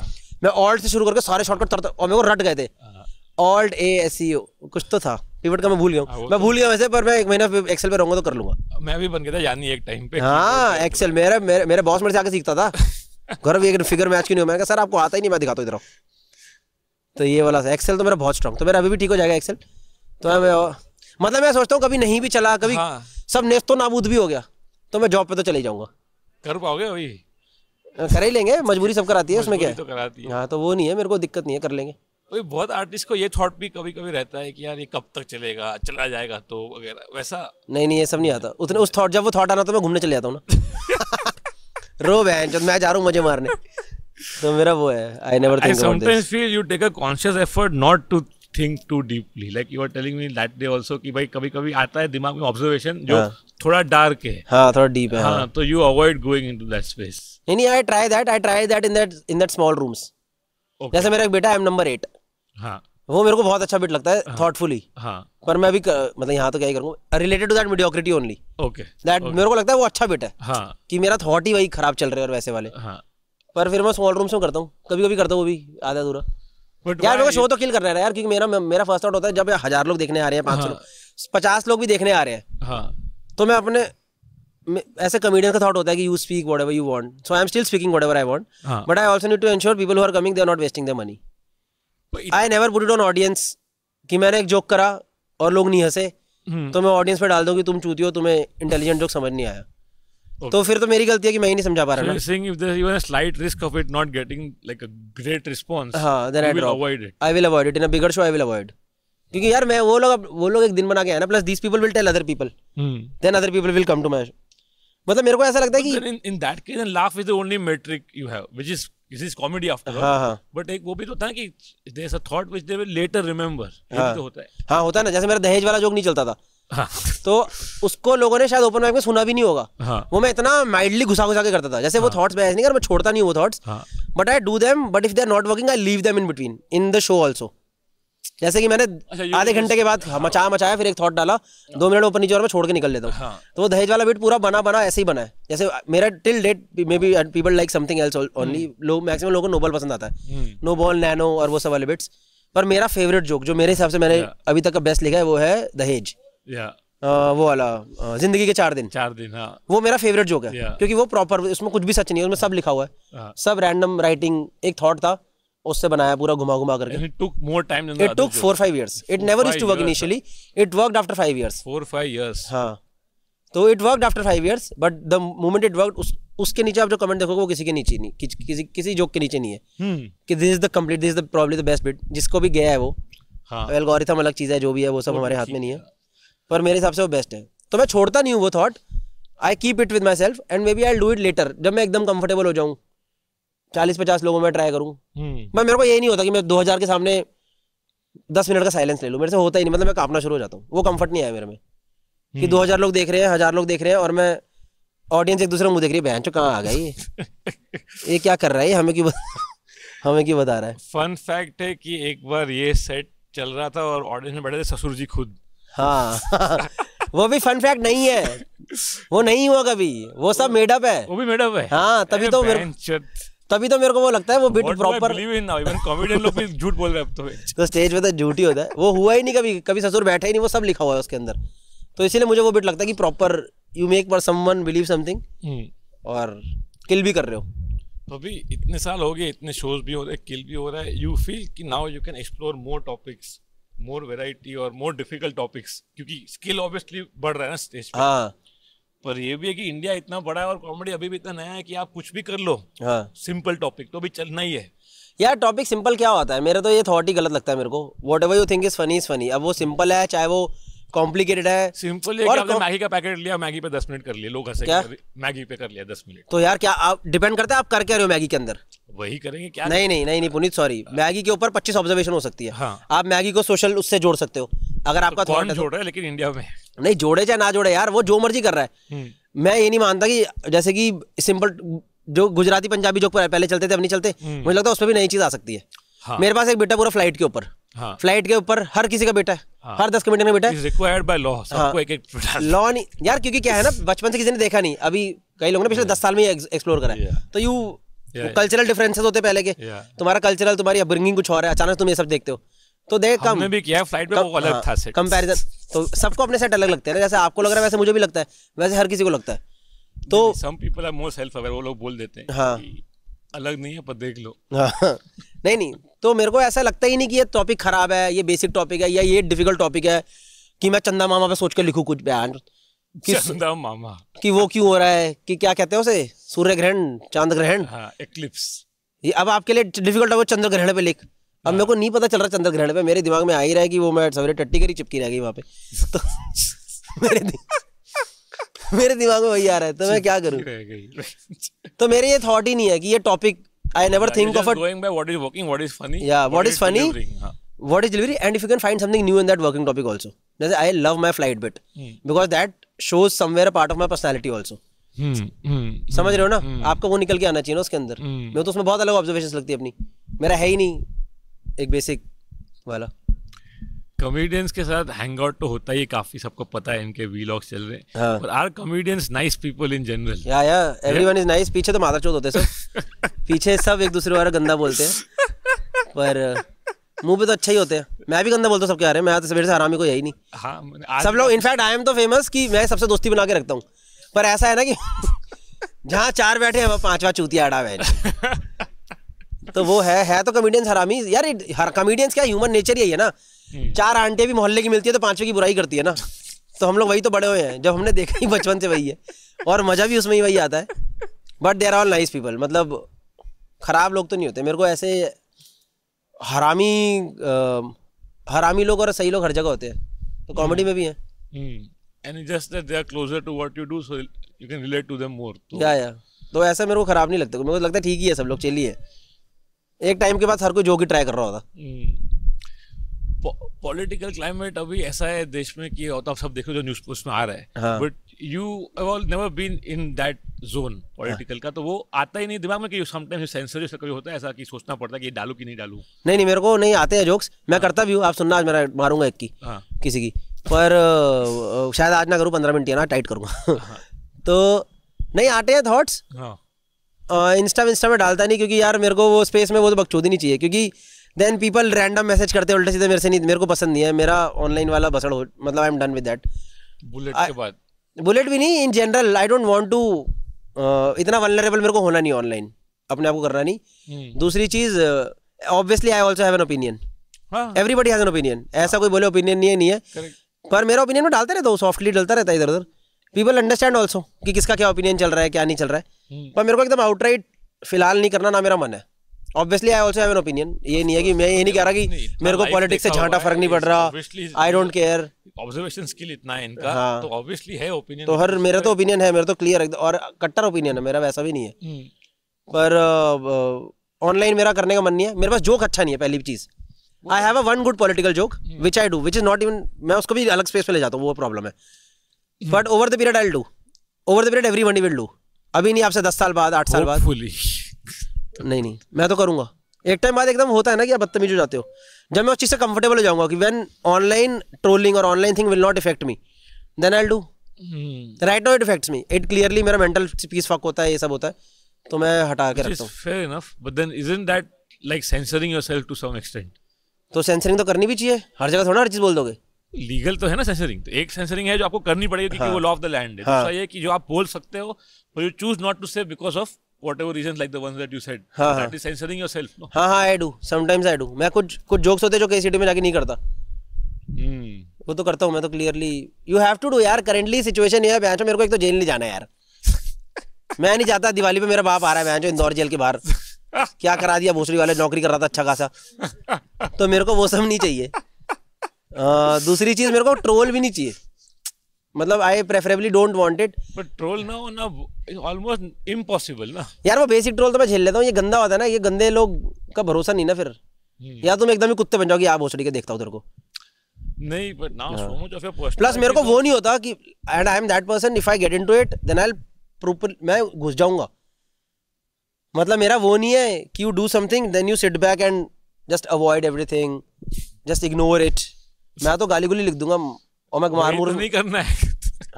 मैं ऑल्ट से शुरू करके सारे शॉर्टकट करता, और मेरे को रट गए थे। ऑल्ट ASEO कुछ तो था, पिवट का मैं भूल गया हूँ, मैं भूल गया वैसे, पर मैं 1 महीना एक्सेल पे रहूंगा तो कर लूंगा। मैं भी बन गया था यानी एक टाइम पे। हाँ, एक्सेल मेरे बॉस मेरे से आके सीखता था। घर भी एक फिगर मैच क्यों नहीं हो, मैं कहा सर आपको आता ही नहीं, मैं दिखाता हूँ इधर। तो ये वाला एक्सेल तो मेरा बहुत स्ट्रांग, तो मेरा अभी भी ठीक हो जाएगा एक्सेल। तो मतलब मैं सोचता हूँ कभी नहीं भी चला, कभी सब नेस्तो नाबूद भी हो गया, तो मैं जॉब पे तो चले जाऊंगा। कर पाओगे? वही कर ही लेंगे, मजबूरी सब कराती है, उसमें क्या तो कराती है। हाँ, तो वो नहीं है, मेरे को दिक्कत नहीं है, कर लेंगे। वही बहुत आर्टिस्ट को ये थॉट भी कभी कभी रहता है कि यार ये कब तक चलेगा, चला जाएगा तो वगैरह, वैसा नहीं, ये सब नहीं आता उतने। उस थॉट, जब वो थॉट आना तो मैं घूमने चले जाता हूँ ना। रो बहन जब मैं जा रहा हूँ मजे मारने, तो मेरा वो है, I never think about this. Sometimes feel you take a conscious effort not to think too deeply, like you are telling me that day also कि भाई कभी कभी आता है दिमाग में ऑब्जर्वेशन जो थोड़ा डार्क है। हाँ, थोड़ा डीप है। हाँ, तो you avoid going into that space. नहीं, I try that in that small rooms. जैसे मेरा एक बेटा, आई एम नंबर 8, हाँ, वो मेरे को बहुत अच्छा बिट लगता है, थॉटफुली। हाँ, पर मैं अभी मतलब यहाँ तो क्या ही करूँगा, related to that mediocrity only. Okay, that मेरे को लगता है वो अच्छा बिट है। हाँ, कि मेरा थॉट ही वही खराब चल रहे हैं और वैसे वाले। हाँ, पर फिर मैं स्मॉल रूम्स में करता हूँ, कभी कभी करता हूँ, वो भी आधा अधूरा। यार मेरे को शो तो किल करना है यार, क्योंकि मेरा फर्स्ट थॉट होता है जब 1000 लोग देखने आ रहे हैं, 500 लोग, 50 लोग भी देखने आ रहे हैं, तो मैं अपने ऐसे कमेडियन का थॉट होता है कि you speak whatever you want, so I am still speaking whatever I want, but I also need to ensure people who are coming they are not wasting their money. I never put it on audience कि मैंने एक joke करा और लोग नहीं हंसे, तो मैं ऑडियंस पे डाल दूं कि तुम चूतियो, तुम्हें इंटेलिजेंट जोक समझ नहीं आया। तो फिर तो मेरी गलती है कि मैं ही नहीं समझा पा So रहा you're saying if there's even a slight risk of it not getting like a great response, ना। हाँ, then I you will drop. avoid it. I will avoid it in a bigger show. I will avoid. क्योंकि यार मैं वो लोग एक दिन बना के आए ना, plus these people will tell other people, then other people will come to my show. मतलब मेरे को ऐसा लगता है कि Then in that case, then laugh is the only metric you have, which is comedy after all. हाँ। But एक वो भी तो होता है कि there's a thought which they will later remember. ये भी तो होता है. हाँ होता है ना, जैसे मेरा दहेज वाला जोक नहीं चलता था, हाँ. तो उसको लोगों ने शायद ओपन माइक में सुना भी नहीं होगा। हाँ. वो मैं इतना माइल्डली घुसा के करता था, जैसे वो थॉट्स मैं ऐसे नहीं कर, मैं छोड़ता नहीं हूँ वो thoughts, but I do them, but if they are not working I leave them in between in the show also. जैसे कि मैंने आधे घंटे के बाद मचाया, फिर एक थॉट डाला, 2 मिनट ऊपर नीचे और मैं छोड़ के निकल लेता हूँ। तो वो दहेज वाला बिट पूरा बना ऐसे ही बना है। जैसे मेरा till date maybe people like something else only, लोग मैक्सिमम लोगों को नोबल पसंद आता है, नो बॉल, नैनो और वो सब वाले बिट्स। पर मेरा फेवरेट जोक जो मेरे हिसाब से मैंने अभी तक का बेस्ट लिखा है वो है दहेज, वो वाला जिंदगी के 4 दिन। हाँ. वो मेरा फेवरेट जोक है, क्योंकि वो प्रॉपर, उसमें कुछ भी सच नहीं है, उसमें सब लिखा हुआ है, सब रैंडम राइटिंग, एक थॉट था उससे बनाया पूरा घुमा करके। And it took more time than the It other took jokes. 4-5 years. It never used to work initially. It worked after 5 years. 4-5 years. हाँ, तो it worked after 5 years, but the moment it worked, उसके नीचे आप जो comment देखोगे वो किसी के नीचे नहीं, किसी जोक के नीचे नहीं है कि this is the probably the best bit, जिसको भी गया है वो। हाँ. एल्गोरिथम अलग चीज़ है, जो भी है वो सब हमारे हाथ में नहीं है, पर मेरे हिसाब से वो बेस्ट है। तो मैं छोड़ता नहीं हूँ वो thought, I keep it with myself and maybe I do it later, जब मैं एकदम कंफर्टेबल हो जाऊँ, 40-50 लोगों में ट्राई करूँ। मैं मेरे को यही नहीं होता कि मैं 2000 के सामने 10 मिनट का साइलेंस ले लूँ, मेरे से होता ही नहीं, मतलब मैं कांपना शुरू हो जाता हूँ। वो कंफर्ट नहीं आया मेरे में कि 2000 लोग देख रहे हैं, 1000 लोग देख रहे हैं और मैं ऑडियंस एक दूसरे को मुंह देख रही है, बहन चो कहाँ आ गई ये क्या कर रहा है, हमें क्यों बता रहा है। फन फैक्ट है कि एक बार ये सेट चल रहा था और ऑडियंस में बैठे थे ससुर जी खुद। हाँ वो भी फन फैक्ट नहीं है, वो नहीं हुआ कभी, वो सब मेडअप है, वो भी मेडअप है। हाँ, तभी तो मेरे को वो लगता है वो बिट प्रॉपर। कॉमेडियन लोग भी झूठ बोल रहे हैं अब तो स्टेज पे तो झूठ ही होता है, वो हुआ ही नहीं कभी ससुर बैठा ही नहीं, वो सब लिखा हुआ है उसके अंदर। तो इसीलिए मुझे वो बिट लगता है कि प्रॉपर यू मेक पर समवन बिलीव समथिंग और किल भी कर रहे हो। तो अभी इतने साल हो गए, इतने शोज भी हो रहे हैं, किल भी हो रहा है, यू फील कि now you can explore more topics, more variety और मोर डिफिकल्ट टॉपिक्स, क्योंकि स्किल ऑब्वियसली बढ़ रहा है ना स्टेज पे। हाँ, पर ये भी है कि इंडिया इतना बड़ा है और कॉमेडी अभी भी इतना नया है कि आप कुछ भी कर लो। हाँ, सिंपल टॉपिक तो अभी चलना ही है यार। टॉपिक सिंपल क्या होता है, मेरा तो ये थॉट ही गलत लगता है मेरे को। What ever you think is funny. अब वो सिंपल है चाहे वो कॉम्प्लिकेटेड है। सिंपल है कि मैगी का पैकेट लिया, मैगी पे 10 मिनट कर लिए, लोग हंसे क्या मैगी पे कर लिया 10 मिनट। तो यार क्या आप डिपेंड करता है आप कर क्या रहे हो मैगी के अंदर, वही करेंगे क्या। नहीं पुनीत सॉरी, मैगी के ऊपर 25 ऑब्जर्वेशन हो सकती है। हाँ। आप मैगी को सोशल उससे जोड़ सकते हो अगर आपका थॉट है। जोड़ रहा है लेकिन इंडिया में नहीं जोड़े चाहे ना जोड़े यार, वो जो मर्जी कर रहा है। मैं ये नहीं मानता कि जैसे कि सिंपल जो गुजराती पंजाबी जो पहले चलते थे अब नहीं चलते, मुझे लगता है उसमें भी नई चीज आ सकती है। हाँ। मेरे पास एक बेटा पूरा फ्लाइट के ऊपर। हाँ। फ्लाइट के ऊपर हर किसी का बेटा है। हाँ। हर 10 कमेडियन का बेटा है। रिक्वायर्ड बाय लॉ, सबको एक लॉ नहीं यार, क्योंकि क्या है ना, बचपन से किसी ने देखा नहीं, अभी कई लोगों ने पिछले 10 साल में एक्सप्लोर करा है। तो यू कल्चरल डिफरेंसेस होते पहले के, तुम्हारा कल्चरल तुम्हारी अपब्रिंगिंग कुछ और है, अचानक तुम ये सब देखते हो तो देख हमने भी किया फ्लाइट में, वो अलग था सेट कंपैरिजन। तो सबको अपने सेट अलग लगते हैं ना, जैसे आपको लग रहा है वैसे मुझे भी लगता है, वैसे हर किसी को लगता है। तो some people are more self aware, वो लोग बोल देते हैं। हाँ, अलग नहीं है पर देख लो। हाँ। नहीं तो मेरे को ऐसा लगता ही नहीं कि ये टॉपिक खराब है, ये बेसिक टॉपिक है या ये डिफिकल्ट टॉपिक है कि मैं चंदा मामा पे सोच के लिखूं कुछ बयान। चंदा मामा कि वो क्यों हो रहा है, कि क्या कहते हैं उसे, सूर्य ग्रहण, चांद ग्रहण, एक्लिप्स। ये अब आपके लिए डिफिकल्ट है वो चंद्र ग्रहण पे लिख। अब मेरे को नहीं पता चल रहा चंद्र ग्रहण पे, मेरे दिमाग में आ ही रहा है कि वो मैं सवेरे टट्टी करी चिपकी रह गई वहां पे। तो मेरे दिमाग में वही आ रहा है, तो मैं क्या करूं। तो मेरे ये थॉट ही नहीं है कि ये topic, I never think of it going by what is working, what is funny, what is funny, what is delivery, and if you can find something new in that working topic also. जैसे I love my flight bit because that shows somewhere a part of my personality also. समझ रहे हो ना, आपको वो निकल के आना चाहिए ना उसके अंदर। मैं तो उसमें बहुत अलग ऑब्जर्वेशंस लगती है अपनी, मेरा है ही नहीं एक बेसिक वाला। कॉमेडियंस के साथ हैंग आउट तो होता ही काफी, सबको पता है, इनके व्लॉग्स चल रहे हैं। हाँ। पर are comedians nice people in general? या एवरीवन इज नाइस। पीछे तो मादरचोद होते हैं सब पीछे सब एक दूसरे वाला गंदा बोलते हैं, पर मुंह पे तो अच्छा ही होते हैं। मैं भी गंदा बोलता हूँ सबके आ रहे हैं, मैं तो सवेरे से हरामी कोई है ही नहीं। हाँ, सब लोग, इनफैक्ट आई एम तो फेमस कि मैं सबसे दोस्ती बना के रखता हूँ, पर ऐसा है ना कि जहाँ 4 बैठे हैं वहाँ 5वां चूतिया अड़ा है। तो वो है तो कॉमेडियंस हरामी यार। कॉमेडियंस क्या ह्यूमन नेचर ही है ना। 4 आंटियां भी मोहल्ले की मिलती है तो 5वें की बुराई करती है ना। तो हम लोग वही तो बड़े हुए हैं, जब हमने देखा ही बचपन से वही है, और मजा भी उसमें ही वही आता है। But they are all nice people, मतलब खराब लोग तो नहीं होते मेरे को ऐसे। हरामी लोग और सही लोग हर जगह होते हैं, तो कॉमेडी में भी हैं। And it's just that they are closer to what you do, so you can relate to them more. या तो ऐसा मेरे को खराब नहीं लगता, मेरे को लगता है ठीक ही है, सब लोग चिल ही है। एक टाइम के बाद हर कोई जोक ही ट्राई कर रहा होता। पॉलिटिकल क्लाइमेट अभी ऐसा है देश में कि होता सब देखो जो न्यूज़ पोस्ट में आ रहा है, but you have never been in that zone political का, तो वो आता ही नहीं दिमाग में कि समटाइम्स सेंसर जैसा कभी होता है ऐसा कि सोचना पड़ता है कि डालूं कि नहीं डालूं। नहीं मेरे को नहीं आते हैं जोक्स, मैं करता भी हूँ। आप सुनना, आज मेरा मारूंगा एक की किसी की, पर शायद आज ना करूँ, 15 मिनट ना टाइट करूँगा। तो नहीं आते हैं थॉट्स, इंस्टा में डालता नहीं, क्योंकि यार मेरे को वो स्पेस में वो तो बकचोदी नहीं चाहिए, क्योंकि देन पीपल रैंडम मैसेज करते उल्टे सीधे मेरे से नहीं, मेरे को पसंद नहीं है मेरा ऑनलाइन वाला बसड़ हो, मतलब I am done with that. Bullet के बाद बुलेट भी नहीं, in general I don't want to, इतना वल्नरेबल मेरे को होना नहीं ऑनलाइन, अपने आप को करना नहीं। दूसरी चीज, obviously I also have an opinion, everybody has an opinion, ऐसा कोई बोले ओपिनियन नहीं है, पर मेरा ओपिनियन में डालते रहता हूँ, सॉफ्टली डलता रहता है इधर उधर। पीपल अंडरस्टैंड ऑल्सो कि किसका क्या ओपिनियन चल रहा है क्या नहीं चल रहा है, पर मेरे को एकदम आउटराइट फिलहाल नहीं करना, ना मेरा मन है। Obviously I also have an opinion, ये नहीं है कि मैं ये नहीं कह रहा कि मेरे को पॉलिटिक्स से झांटा फर्क नहीं पड़ रहा, I don't care. Observation skill इतना है इनका, तो ऑब्वियसली है ओपिनियन, तो हर मेरा तो ओपिनियन है, मेरा तो क्लियर और कट्टर ओपिनियन है मेरा, वैसा भी नहीं है। पर ऑनलाइन मेरा करने का मन नहीं है, मेरे पास जोक अच्छा नहीं है पहली चीज। आई have a one good political joke which I do, which is not even, मैं उसको भी अलग स्पेस पे ले जाता हूँ, वो प्रॉब्लम है। But over the period I will do, over the period everybody will do, अभी नहीं, आपसे 10 साल बाद 8 साल बाद नहीं मैं तो करूंगा। एक टाइम बाद एकदम होता है ना कि आप बदतमीज हो जाते हो, जब मैं उस चीज से कंफर्टेबल हो जाऊंगा कि व्हेन ऑनलाइन ट्रोलिंग और online thing will not effect me, then I will do. Right now it effects me, it clearly मेरा मेंटल पीस फक होता है, ये सब होता है, तो मैं हटा के रखता हूँ। Fair enough, but then isn't that like censoring yourself to some extent? तो सेंसरिंग तो करनी भी चाहिए, हर जगह थोड़ा हर चीज बोल दोगे। लीगल तो है ना सेंसरिंग, तो एक सेंसरिंग है जो आपको करनी पड़ेगी क्योंकि वो लॉ ऑफ द लैंड है। दूसरा ये कि जो आप बोल सकते हो, but you choose not to say because of whatever reasons like the ones that you said. That is censoring yourself, no? हाँ I do, sometimes I do. मैं कुछ जोक्स होते हैं जो KCT में जाके नहीं करता, वो तो करता हूँ मैं तो clearly. You have to do यार, करेंटली सिचुएशन ये है भैंचो, मेरे को एक तो जेल नहीं जाना है यार। मैं नहीं चाहता दिवाली पे मेरा बाप आ रहा है भैंचो इंदौर जेल के बाहर, क्या करा दिया भोसड़ी वाले, नौकरी कर रहा था अच्छा खासा, तो मेरे को वो सब नहीं चाहिए। दूसरी चीज मेरे को ट्रोल भी नहीं चाहिए, मतलब I preferably don't want it. But troll ना होना ऑलमोस्ट इम्पॉसिबल ना यार, वो बेसिक ट्रोल तो मैं झेल लेता हूँ, ये गंदा होता है ना, ये गंदे लोग का भरोसा नहीं ना फिर, या तुम एकदम ही कुत्ते बन जाओगे, आप भोसड़ी के देखता हूँ तेरे को नहीं, but now so much of your personal. Plus मेरे को वो नहीं होता कि and I am that person, if I get into it then I will proper, मैं घुस जाऊंगा, मतलब मेरा वो नहीं है कि you do something then you sit back and just avoid everything, just ignore it. मैं तो गाली गुली लिख दूंगा और मैं मार मुर नहीं करना है।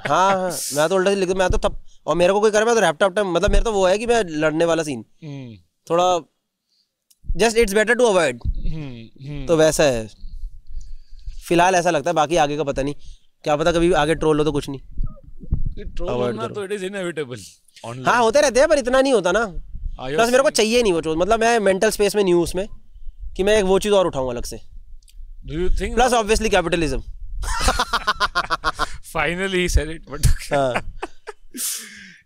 हाँ मैं तो उल्टा लिख दूं, मैं तो तब, और मेरे को कोई करे मैं तो रैपटॉप टाइम, मतलब मेरा तो वो है कि मैं लड़ने वाला सीन थोड़ा, just it's better to avoid, तो वैसा है फिलहाल, ऐसा लगता है। बाकी आगे का पता नहीं, क्या पता कभी आगे ट्रोल हो तो कुछ नहीं, ट्रोल होना तो इट इज इनएविटेबल। हाँ होते रहते हैं, पर इतना नहीं होता ना, प्लस मेरे को चाहिए नहीं वो चीज, मतलब मैं मेंटल स्पेस में नहीं हूँ उसमें कि मैं एक वो चीज और उठाऊंगा अलग से। Do you think? Plus, obviously, capitalism. Finally, he said it. But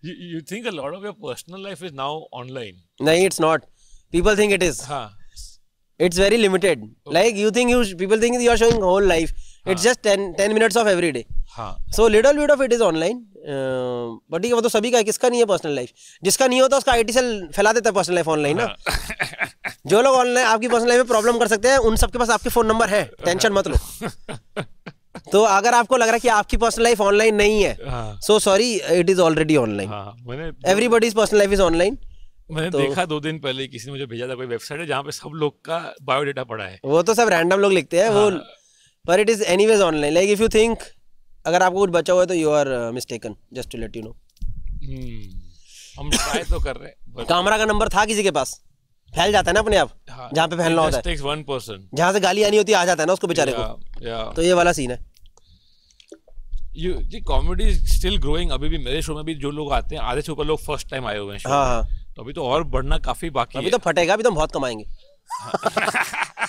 you think a lot of your personal life is now online? No, it's not. People think it is. It's very limited. Okay. Like you think people think you are showing whole life. It's just 10 minutes of every day. So little bit of it is online. But ये वो तो सभी का है, किसका नहीं है personal life, जिसका नहीं होता उसका IT सेल फैला देता है पर्सनल लाइफ ऑनलाइन ना। जो लोग ऑनलाइन आपकी पर्सनल लाइफ में प्रॉब्लम कर सकते हैं, उन सबके पास आपके फोन नंबर है, टेंशन मत लो। तो अगर आपको लग रहा है कि आपकी पर्सनल लाइफ ऑनलाइन नहीं है, so sorry, it is already online. Everybody's personal life is online. मैंने देखा 2 दिन पहले किसी ने मुझे भेजा था, कोई वेबसाइट है जहाँ पे सब लोग का बायोडेटा पड़ा है। वो तो सब रैंडम लोग लिखते हैं वो, पर it is anyways online. Like if you think अगर आपको कुछ बचा हुआ है तो you are mistaken, just to let you know. हम ट्राई तो कर रहे हैं। कैमरा का नंबर था किसी के पास, फैल जाता है ना अपने आप, जहाँ पे फैलना होता है, जहाँ से गाली आनी होती है आ जाता है ना उसको बेचारे को, तो ये वाला सीन है। जी कॉमेडी स्टिल ग्रोइंग, अभी भी मेरे शो में भी जो लोग आते हैं आधे से ऊपर लोग फर्स्ट टाइम आए हुए हैं। हाँ, तो अभी तो और बढ़ना काफी बाकी है। अभी तो फटेगा, अभी तो बहुत कमाएंगे।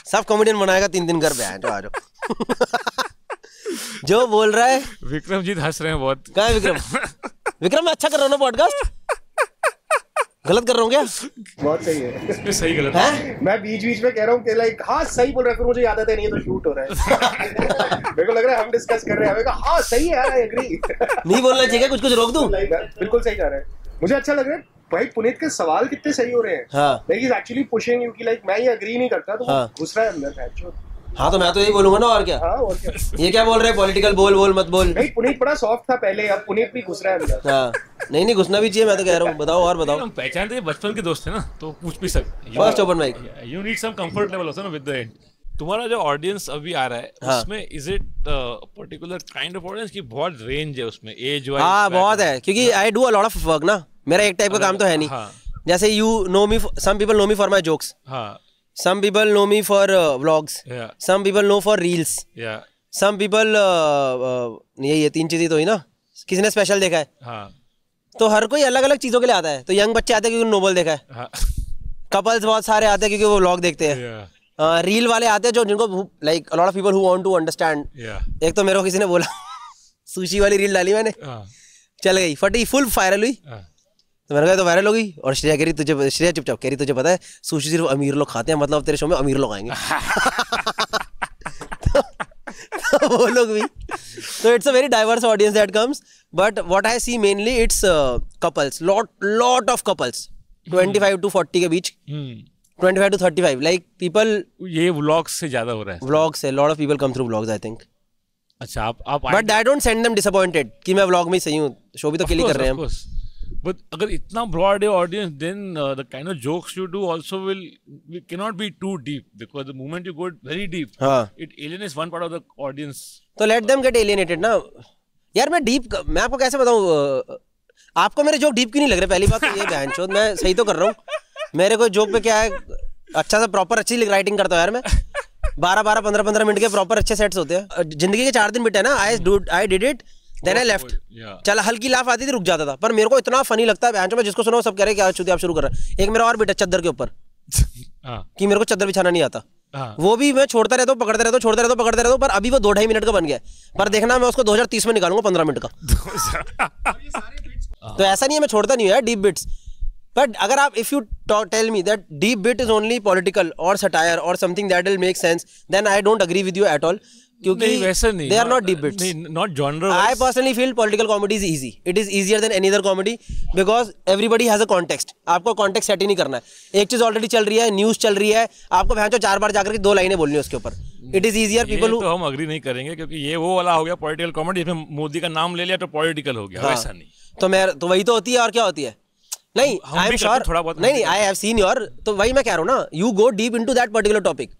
सब कॉमेडियन बनाएगा 3 दिन घर पे आए तो आ जाओ। जो बोल रहा है विक्रमजीत हंस रहे हैं बहुत। कहाँ है विक्रम? विक्रम मैं अच्छा कर रहा हूँ ना पॉडकास्ट? गलत कर रहा हूँ क्या? बहुत सही है। इसमें सही गलत है? मैं बीच बीच में कह रहा हूँ कि लाइक हाँ सही बोल रहा है, फिर मुझे याद आता नहीं है तो शूट हो रहा है। मेरे को लग रहा है हम डिस्कस कर रहे हैं, हाँ सही है यार, आई एग्री। नहीं बोलना चाहिए, कुछ कुछ रोक दूं? बिल्कुल सही जा रहा है, मुझे अच्छा लग रहा है भाई। पुनीत के सवाल कितने सही हो रहे हैं। हाँ। Like is actually pushing you कि लाइक मैं ये एग्री नहीं करता, तो वो घुस रहा है अंदर। हाँ तो मैं तो यही बोलूंगा ना, और क्या? हाँ और क्या। ये क्या बोल रहे हैं पॉलिटिकल? बोल बोल मत बोल। नहीं पुनीत बड़ा सॉफ्ट था पहले, अब पुनीत भी घुस रहा है अंदर। हाँ नहीं घुसना भी चाहिए, मैं तो कह रहा हूँ। बताओ और बताओ। हम पहचानते हैं, बचपन के दोस्त हैं ना, तो पूछ भी सकते। First open mic. You need some comfort level also ना विद द एंड। तुम्हारा जो ऑडियंस अभी आ रहा है, हाँ। उसमें is it particular kind of audience की बहुत रेंज है उसमें, एज वाइज? हाँ बहुत है, क्योंकि I do a lot of work ना, मेरा एक टाइप का काम तो है नहीं। हाँ। जैसे you know me, some people know me for my jokes, हाँ some people know me for vlogs, yeah some people know for reels, yeah some people ये 3 चीजें तो हुई ना। किसी ने स्पेशल देखा है, हाँ तो हर कोई अलग अलग चीजों के लिए आता है। तो यंग बच्चे आते हैं क्योंकि नोबल देखा है, हाँ कपल्स बहुत सारे आते हैं क्योंकि वो व्लॉग देखते हैं, yeah रील वाले आते हैं जो जिनको like a lot of people who want to understand. yeah एक तो मेरे को किसी ने बोला सुशी वाली रील डाली मैंने, हाँ चल गई, फटी, फुल वायरल हुई। हाँ तो मैंने कहा तो वायरल हो गई। और श्रेया कह रही तुझे, श्रेया चुपचाप कह रही तुझे पता है सुशी सिर्फ अमीर लोग खाते हैं, मतलब तेरे शो में अमीर लोग आएंगे। तो वो लोग भी, तो it's a very diverse audience that comes, but what I see mainly it's couples, lot of couples 25 to 40 के बीच, 25 to 35, लाइक पीपल। ये व्लॉग्स से ज्यादा हो रहा है। व्लॉग्स है, lot of people come through vlogs I think. अच्छा आप but I don't send them disappointed कि मैं व्लॉग में ही सही हूँ, शो भी तो किल कर रहे हैं हम। But अगर इतना broad है audience, then the kind of jokes you do also cannot be too deep, because the moment you go very deep, हाँ it alienates one part of the audience. तो लेट देम गेट एलियनेटेड ना यार। मैं आपको कैसे बताऊं, आपको मेरे जोक डीप क्यों नहीं लग रहे? पहली बात तो ये बहनचोद, मैं सही तो कर रहा हूँ। मेरे को जोक पे क्या है, अच्छा सा प्रॉपर अच्छी राइटिंग करता हूँ यार मैं। 12 15 मिनट के प्रॉपर अच्छे सेट्स होते हैं। जिंदगी के 4 दिन बिटे ना, I did it, then I left. चल हल्की लाफ आती थी, रुक जाता था, पर मेरे को इतना फनी लगता है। मैं जिसको सुना सब कह रहे हैं क्या आप शुरू कर रहे हैं। एक मेरा और बेटा चद्दर के ऊपर कि मेरे को चद्दर बिछाना नहीं आता, वो भी मैं छोड़ता रहता हूँ, पकड़ता रहता हूँ, पर अभी वो 2-2.5 मिनट का बन गया है। पर देखना मैं उसको 2030 में निकालूंगा 15 मिनट का। तो ऐसा नहीं है मैं छोड़ता नहीं हूँ यार डीप बिट्स, बट अगर आप if you tell me that deep bit is only political और सटायर और something that will make sense, then I don't agree with you at all, क्योंकि वैसा नहीं, they are not deep bits. not genre I personally feel political comedy is easy. It is easier than any other comedy because everybody has a context. आपको context set ही नहीं करना है। एक चीज already चल रही है, न्यूज चल रही है, आपको भैंचो 4 बार जाकर के 2 लाइनें बोलनी है उसके ऊपर। It is easier people who, तो हम अग्री नहीं करेंगे, क्योंकि ये वो वाला हो गया पॉलिटिकल कॉमेडी जिसमें मोदी का नाम ले लिया तो पॉलिटिकल हो गया। वैसा नहीं, तो वही तो होती है, और क्या होती है। नहीं आई एम श्योर, नहीं आई हैव सीन योर, तो वही मैं कह रहा हूँ ना, you go deep into that particular topic.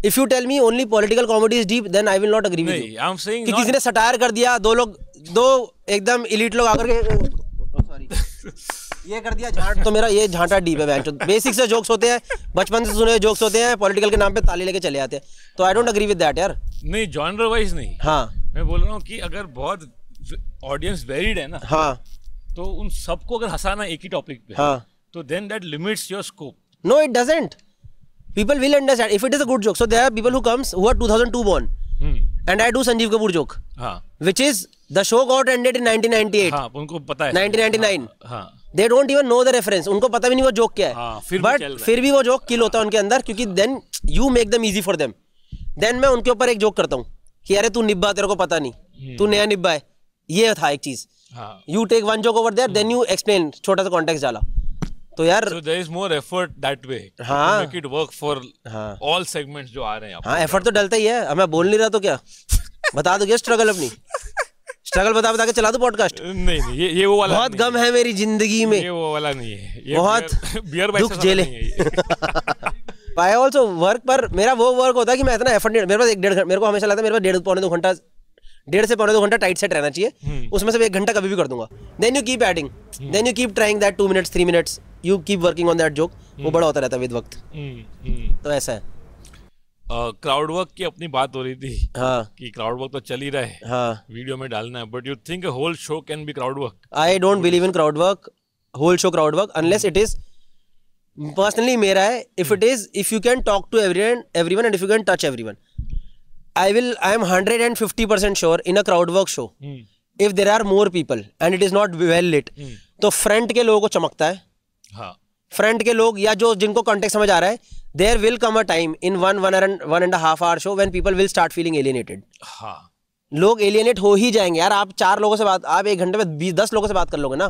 If you tell me only political comedy is deep, then I will not agree with you. I am saying कि किसी ने सटायर कर दिया, दो एकदम एलीट लोग आकर के सॉरी ये कर दिया झांट, तो मेरा ये झांटा डीप है बेंचो। बेसिक से जोक्स होते हैं, बचपन से सुने जोक्स होते हैं, पॉलिटिकल के नाम पे ताली लेके चले आते हैं, तो I don't agree with that यार। नहीं जॉनर वाइज नहीं, हाँ मैं बोल रहा हूँ कि अगर बहुत ऑडियंस वेरिड है ना, हाँ, तो उन सबको अगर हंसाना एक ही टॉपिक पे, हाँ, तो then that limits your scope. No it doesn't, people will understand if it is a good joke. So there are people who comes who are 2002 born, and I do Sanjeev Kapoor joke, which is the show got ended in 1998. हाँ, उनको पता है 1999. हाँ, they don't even know the reference. उनको पता भी नहीं वो जोक क्या है, हाँ, फिर भी वो जोक किल होता है उनके अंदर, क्योंकि then you make them easy for them. Then मैं उनके ऊपर एक जोक करता हूँ कि अरे तू निब्बा, तेरे को पता नहीं, तू नया निब्बा है। ये था एक चीज, you take one joke over there, then you explain, छोटा सा context डाला, तो यार so there is more effort that way to make it work for all segments जो आ रहे हैं। हाँ एफर्ट तो डलता ही है। अब मैं बोल नहीं रहा तो क्या बता दो क्या स्ट्रगल, अपनी स्ट्रगल बता के चला दो पॉडकास्ट। नहीं ये वो वाला बहुत गम है मेरी जिंदगी में, ये वो वाला नहीं है, ये बहुत बियर दुख झेले। आई ऑल्सो वर्क, पर मेरा वो वर्क होता है कि मैं इतना एफर्ट नहीं, मेरे पास 1-1.5 घंटा, मेरे को हमेशा लगता है मेरे पास 1.5 से पौने 2 घंटा टाइट सेट रहना चाहिए, उसमें से 1 घंटा कभी भी कर दूंगा। Then you keep adding, then you keep trying that 2 minutes 3 minutes, you keep working on that joke, वो बड़ा होता रहता है विद वक्त। तो ऐसा है। क्राउड वर्क की अपनी बात हो रही थी, हाँ, कि क्राउड वर्क तो चल ही रहा है, हाँ, वीडियो में डालना है, but you think a whole show can be crowd work? I don't believe in crowd work, whole show crowd work, unless it is, personally मेरा है, if it is, if you can talk to everyone and if you can touch everyone, I am 150% sure in a crowd work show, if there are more people and it is not well lit, तो front के लोगों को चमकता है. हाँ. Front के लोग या जो जिनको कॉन्टेक्स्ट समझ आ रहा है, there will come a time in one and a half hour show when people will start feeling alienated. हाँ. लोग एलियनेट हो ही जाएंगे यार. आप 4 लोगों से बात, आप 1 घंटे में 10 लोगों से बात कर लोगे ना,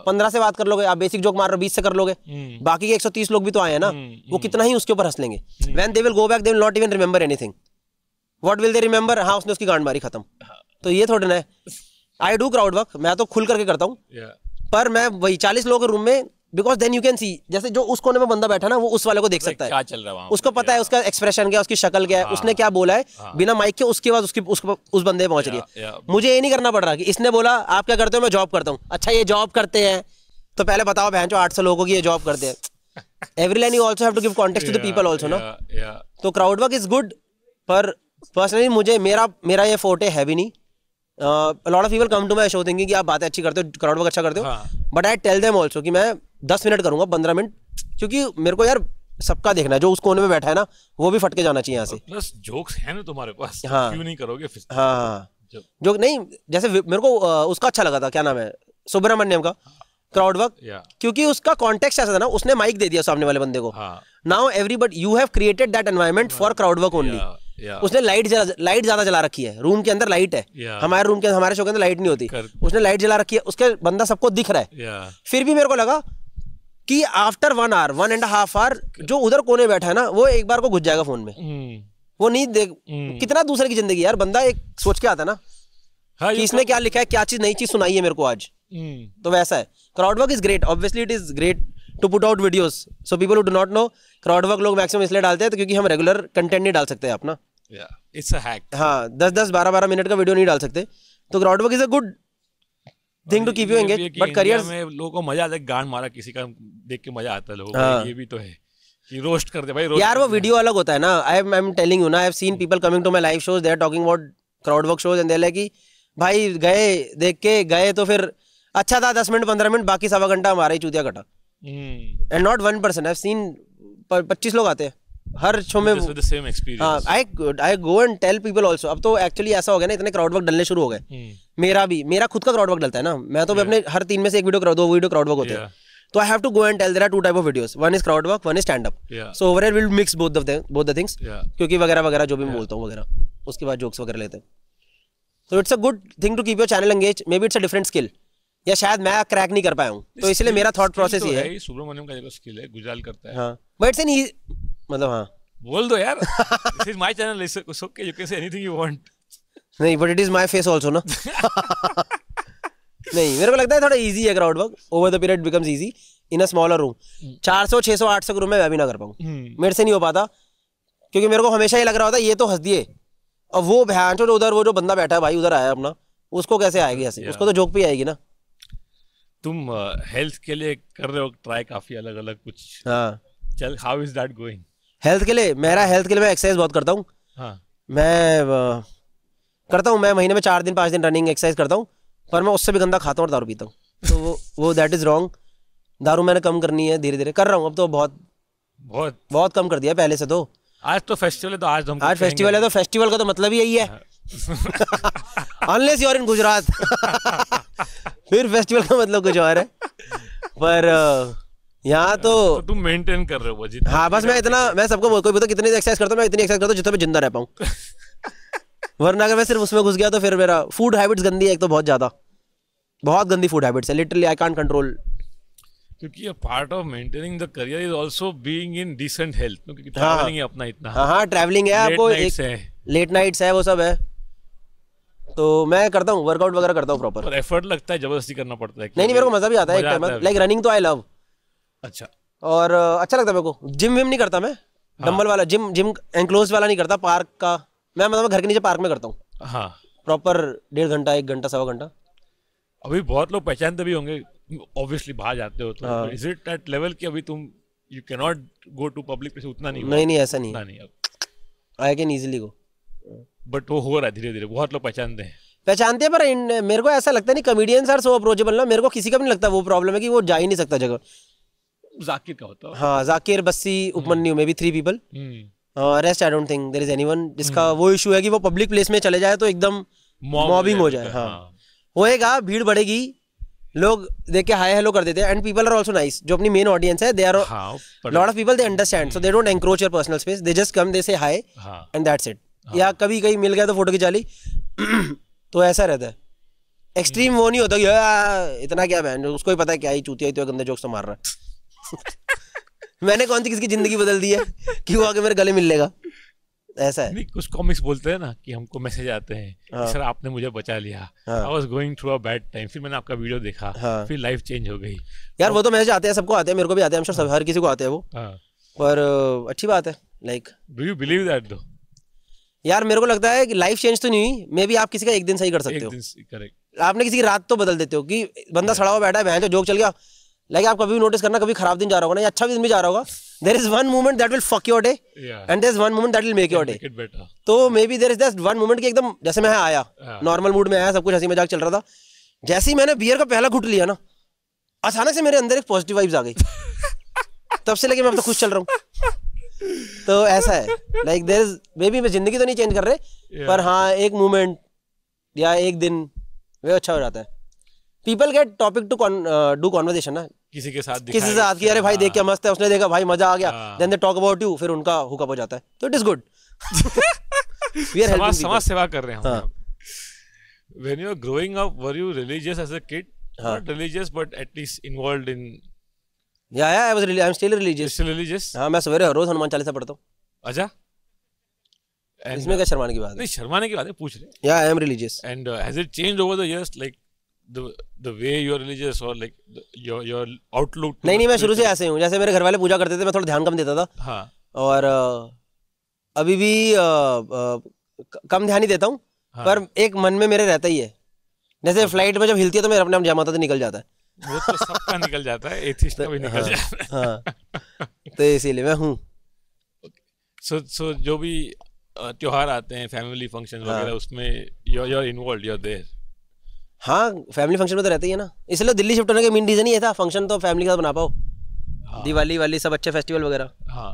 15 से बात कर लोगे. आप बेसिक जोक मार रहे हो 20 से कर लोगे. बाकी के 130 लोग भी तो आए हैं ना, वो कितना ही उसके ऊपर हंस लेंगे. When they will go back, they will not even remember anything. What will they remember? हाँ, उसने उसकी गांड मारी, खत्म. तो ये थोड़ा ना है. I do crowd work, मैं तो खुल करके करता हूँ. पर मैं वही 40 लोगों के रूम में, because then you can see, जैसे जो उस कोने में बंदा बैठा ना, वो उस वाले को देख सकता है क्या चल रहा है वहाँ, उसको पता है उसका एक्सप्रेशन क्या है, उसकी शक्ल क्या है, उसने क्या बोला है, बिना माइक के उसके बाद उस बंदे पहुंच रही है. मुझे ये नहीं करना पड़ रहा कि इसने बोला आप क्या करते हो, मैं जॉब करता हूँ. अच्छा ये जॉब करते हैं तो पहले बताओ बहन जो 800 लोगों की ये जॉब करते हैं. Every line you also have to give context to the people also ना. तो क्राउड वर्क इज गुड, पर पर्सनली मुझे मेरा ये फोर्टे है भी नहीं. Lot of people come to my show thinking कि आप बातें अच्छी करते हो, क्राउड वर्क अच्छा करते हो, but I tell them also कि मैं 10 मिनट करूंगा, 15 मिनट, क्योंकि मेरे को यार सबका देखना है. जो उस कोने में बैठा है ना, वो भी फट के जाना चाहिए यहाँ से. प्लस जोक्स है ना तुम्हारे पास, हाँ. क्यों नहीं करोगे फिर? हाँ, जोक नहीं. जैसे मेरे को उसका अच्छा लगा था, क्या नाम है, सुब्रमण्यम का क्राउड वर्क, क्योंकि उसका कॉन्टेक्स्ट ऐसा था ना, उसने माइक दे दिया सामने वाले बंदे को. Now everybody, you have created that environment for crowd work only. उसने लाइट ज्यादा जला रखी है, रूम के अंदर लाइट है. हमारे रूम के, हमारे शो के अंदर लाइट नहीं होती. उसने लाइट जला रखी है, उसके बंदा सबको दिख रहा है. फिर भी मेरे को लगा कि आफ्टर 1 hour 1.5 hour जो उधर कोने बैठा है ना, वो एक बार को घुस जाएगा फोन में. वो नहीं देख कितना दूसरे की जिंदगी यार. बंदा एक सोच के आता ना कि इसने क्या लिखा है, क्या चीज नई चीज सुनाई है मेरे को आज. तो वैसा है. Crowd work is great, obviously it is great to put out videos. So people who do not know, crowd work लोग मैक्सिमम इसलिए डालते हैं तो क्योंकि हम रेगुलर कंटेंट नहीं डाल सकते अपना. It's a hack. हाँ, 10-10 12-12 मिनट का वीडियो नहीं डाल सकते. तो crowd work is a good thing to keep you engage. But career में लोगों को मजा आता है, गांड मारा किसी का देख के मजा आता है लोगों को. ये भी तो है कि रोस्ट कर दे भाई, रोस्ट यार. वो वीडियो अलग होता है ना. आई एम टेलिंग यू ना, I have seen people coming to my live shows, they are talking about crowd work shows and they like कि भाई गए, देख के गए तो फिर अच्छा था 10 मिनट 15 मिनट, बाकी सवा घंटा हमारा ही चूतिया कटा. And not 1 person, I have seen 25 लोग आते हैं हर शो में. हाँ, I go and tell people also. अब तो एक्चुअली ऐसा हो गया ना, इतने क्राउड वर्क डलने शुरू हो गए. मेरा खुद का क्राउड वर्क डलता है ना. मैं तो अपने हर 3 में से 1 वीडियो 2 वीडियो क्राउड वर्क होते हैं. तो I have to go and tell there are 2 type of videos. One is crowd work, one is stand up. So overall will mix both the things, क्योंकि वगैरह वगैरह जो भी मैं बोलता हूँ वगैरह, उसके बाद जोक्स वगैरह लेते हैं. तो it's a good thing to keep your channel engage. Maybe it's a different skill, या शायद मैं क्रैक नहीं कर पाया हूँ, तो इसलिए मेरा थॉट प्रोसेस ये है. सुब्रमण्यम का जो स्किल है, गुजाल करता है. हाँ, बट इट्स एन मतलब हाँ बोल दो यार. This is my channel, it's okay, you can say anything you want. नहीं, but it is my face also ना. नहीं, मेरे को लगता है थोड़ा इजी है crowd work. Over the period becomes easy in a smaller room. 400 600 800 के रूम में मैं भी ना कर पाऊँ. मेरे से नहीं हो पाता, क्योंकि मेरे को हमेशा ये लग रहा होता है ये तो हंस दिए, और वो भैंस जो उधर, वो जो बंदा बैठा है भाई उधर आया अपना, उसको कैसे आएगी हंसी? उसको तो जोक भी आएगी ना. तुम हेल्थ के लिए कर रहे हो ट्राई काफी अलग अलग कुछ. हाँ, चल, how is that going? Health के लिए मैं एक्सरसाइज बहुत करता हूँ. हाँ. मैं करता हूँ, मैं महीने में 4 दिन 5 दिन रनिंग एक्सरसाइज करता हूँ, पर मैं उससे भी गंदा खाता हूँ और दारू पीता हूँ. तो वो दैट इज रॉन्ग. दारू मैंने कम करनी है, धीरे धीरे कर रहा हूँ. अब तो बहुत कम कर दिया पहले से. तो आज तो फेस्टिवल है, तो आज फेस्टिवल है, तो फेस्टिवल का तो मतलब ही यही है. Unless you are in Gujarat. फिर फेस्टिवल का मतलब कुछ और है. पर यहाँ तो तुम मेंटेन कर रहे हो. हाँ, बस मैं सबको कोई बोलता कितनी एक्सरसाइज करता हूँ, मैं इतनी एक्सरसाइज करता हूँ जितना मैं जिंदा रह पाऊँ. वरना अगर मैं सिर्फ उसमें घुस गया तो फिर मेरा फूड हैबिट्स गंदी है. एक तो बहुत गंदी फूड हैबिट्स है. Literally I can't control. क्योंकि part of maintaining the career is also being in decent health. क्योंकि ट्रैवलिंग है अपना इतना. हाँ, ट्रैवलिंग है, आपको लेट नाइट्स है, वो सब है. तो मैं करता हूँ, वर्कआउट वगैरह करता हूँ प्रॉपर. और एफर्ट लगता है, जबरदस्ती करना पड़ता है. नहीं, मेरे को मजा भी आता है एक टाइम. लाइक रनिंग तो आई लव. अच्छा. और अच्छा लगता है मेरे को. जिम विम नहीं करता मैं. डंबल वाला जिम एनक्लोज वाला नहीं करता. पार्क का मैं मतलब घर के नीचे पार्क में करता हूँ. हाँ, प्रॉपर 1.5 घंटा 1 घंटा सवा घंटा. अभी बहुत लोग पहचानते भी होंगे ऑब्वियसली, बाहर जाते हो तो. इज इट एट लेवल कि अभी तुम you can not go to public place? उतना नहीं, ऐसा नहीं है. I can easily go. But वो हो रहा है धीरे धीरे. बहुत लोग पहचानते हैं, पर मेरे को ऐसा लगता है नहीं, कॉमेडियंस आर सो अप्रोचेबल ना. मेरे को किसी का भी नहीं लगता वो प्रॉब्लम है कि वो जा ही नहीं सकता जगह. जाकिर का होता है. हाँ, जाकिर, बस्सी, उपमन्यु में भी 3 people. Rest I don't think there is anyone जिसका वो इशू है कि वो पब्लिक प्लेस में चले जाए तो एकदम मॉबिंग हो जाए। हाँ होएगा, भीड़ बढ़ेगी, लोग देख के हाय हेलो कर देते हैं and people are also nice. जो अपनी मेन ऑडियंस है, they are lot of people, they understand, so they don't encroach your personal space, they just come, they say hi and that's it. या कभी कहीं मिल गया तो फोटो खिंचा ली तो ऐसा रहता है। एक्सट्रीम वो नहीं होता कि इतना क्या बहन, उसको ही पता है क्या ही चूतिया ही तो गंदे जोक्स तो मार रहा है। मैंने कौन सी किसकी जिंदगी बदल दी है कि वो आके मेरे गले मिल लेगा, ऐसा है। नहीं, कुछ कॉमिक्स बोलते हैं ना कि हमको मैसेज आते हैं सर आपने मुझे बचा लिया, I was going through a bad time, फिर मैंने आपका वीडियो देखा, फिर लाइफ चेंज हो गई। यार वो तो मैसेज आते हैं, सबको आते हैं, मेरे को भी आते हैं, सब हर किसी को आते हैं वो। पर अच्छी बात है। Like do you believe that दो? यार मेरे को लगता है कि लाइफ चेंज तो नहीं हुई, मे बी आप किसी का एक दिन सही कर सकते हो, करेक्ट। आपने किसी की रात तो बदल देते हो कि बंदा सड़ा हुआ बैठा है, बहन जो जोक चल गया। लाइक आप कभी भी नोटिस करना, कभी खराब दिन जा रहा होगा ना या अच्छा भी दिन भी जा रहा होगा, there is one moment that will fuck your day and there is one moment that will make your day. तो maybe there is that one moment कि एकदम जैसे मैं आया नॉर्मल मूड में आया, सब कुछ हंसी मजाक चल रहा था, जैसे ही मैंने बियर का पहला घुट लिया ना, अचानक से मेरे अंदर एक पॉजिटिव वाइब्स आ गई। तब से लेके मैं अब तो खुश चल रहा हूँ। तो ऐसा है, like there is maybe, मैं जिंदगी तो नहीं चेंज कर रहे पर हाँ एक मोमेंट या एक दिन वो अच्छा हो जाता है। People get topic to do conversation ना, किसी के साथ कि अरे भाई देख क्या मस्त है, उसने देखा भाई मजा आ गया, then they talk about you, फिर उनका हुकअप हो जाता है, तो it is good. We are helping, समाज सेवा कर रहे हैं हम। When you were growing up, were you religious as a kid? Not religious, but at least involved in. Yeah, I'm still religious. Still religious? हाँ, मैं सवेरे हर रोज हनुमान चालीसा पढ़ता हूँ। अच्छा। इसमें क्या शर्माने की बात है? नहीं, शर्माने की बात है, पूछ रहे। Yeah, I am religious. And has it changed over the years, like the way you are religious or like your outlook? नहीं, मैं शुरू से ऐसे हूँ। जैसे मेरे घर वाले पूजा करते थे, मैं थोड़ा ध्यान कम देता था। हाँ। और अभी भी कम ध्यान ही देता हूँ। हाँ। पर एक मन में मेरे रहता ही है, जैसे फ्लाइट में जब हिलती है तो मेरे अपने आप जमाता तो निकल जाता है। वो तो सबका निकल जाता है, एथिस्ट का भी निकल जाता है। हाँ। तो इसीलिए मैं हूँ। So जो भी त्योहार आते हैं, फैमिली फंक्शन वगैरह, उसमें you're involved, you're there. हाँ, फैमिली फंक्शन में तो रहता ही है ना, इसलिए दिल्ली शिफ्ट होने का मेन रीजन ही था, फंक्शन तो फैमिली का बना पाओ। हाँ। दिवाली वाली सब अच्छे फेस्टिवल वगैरह। हाँ।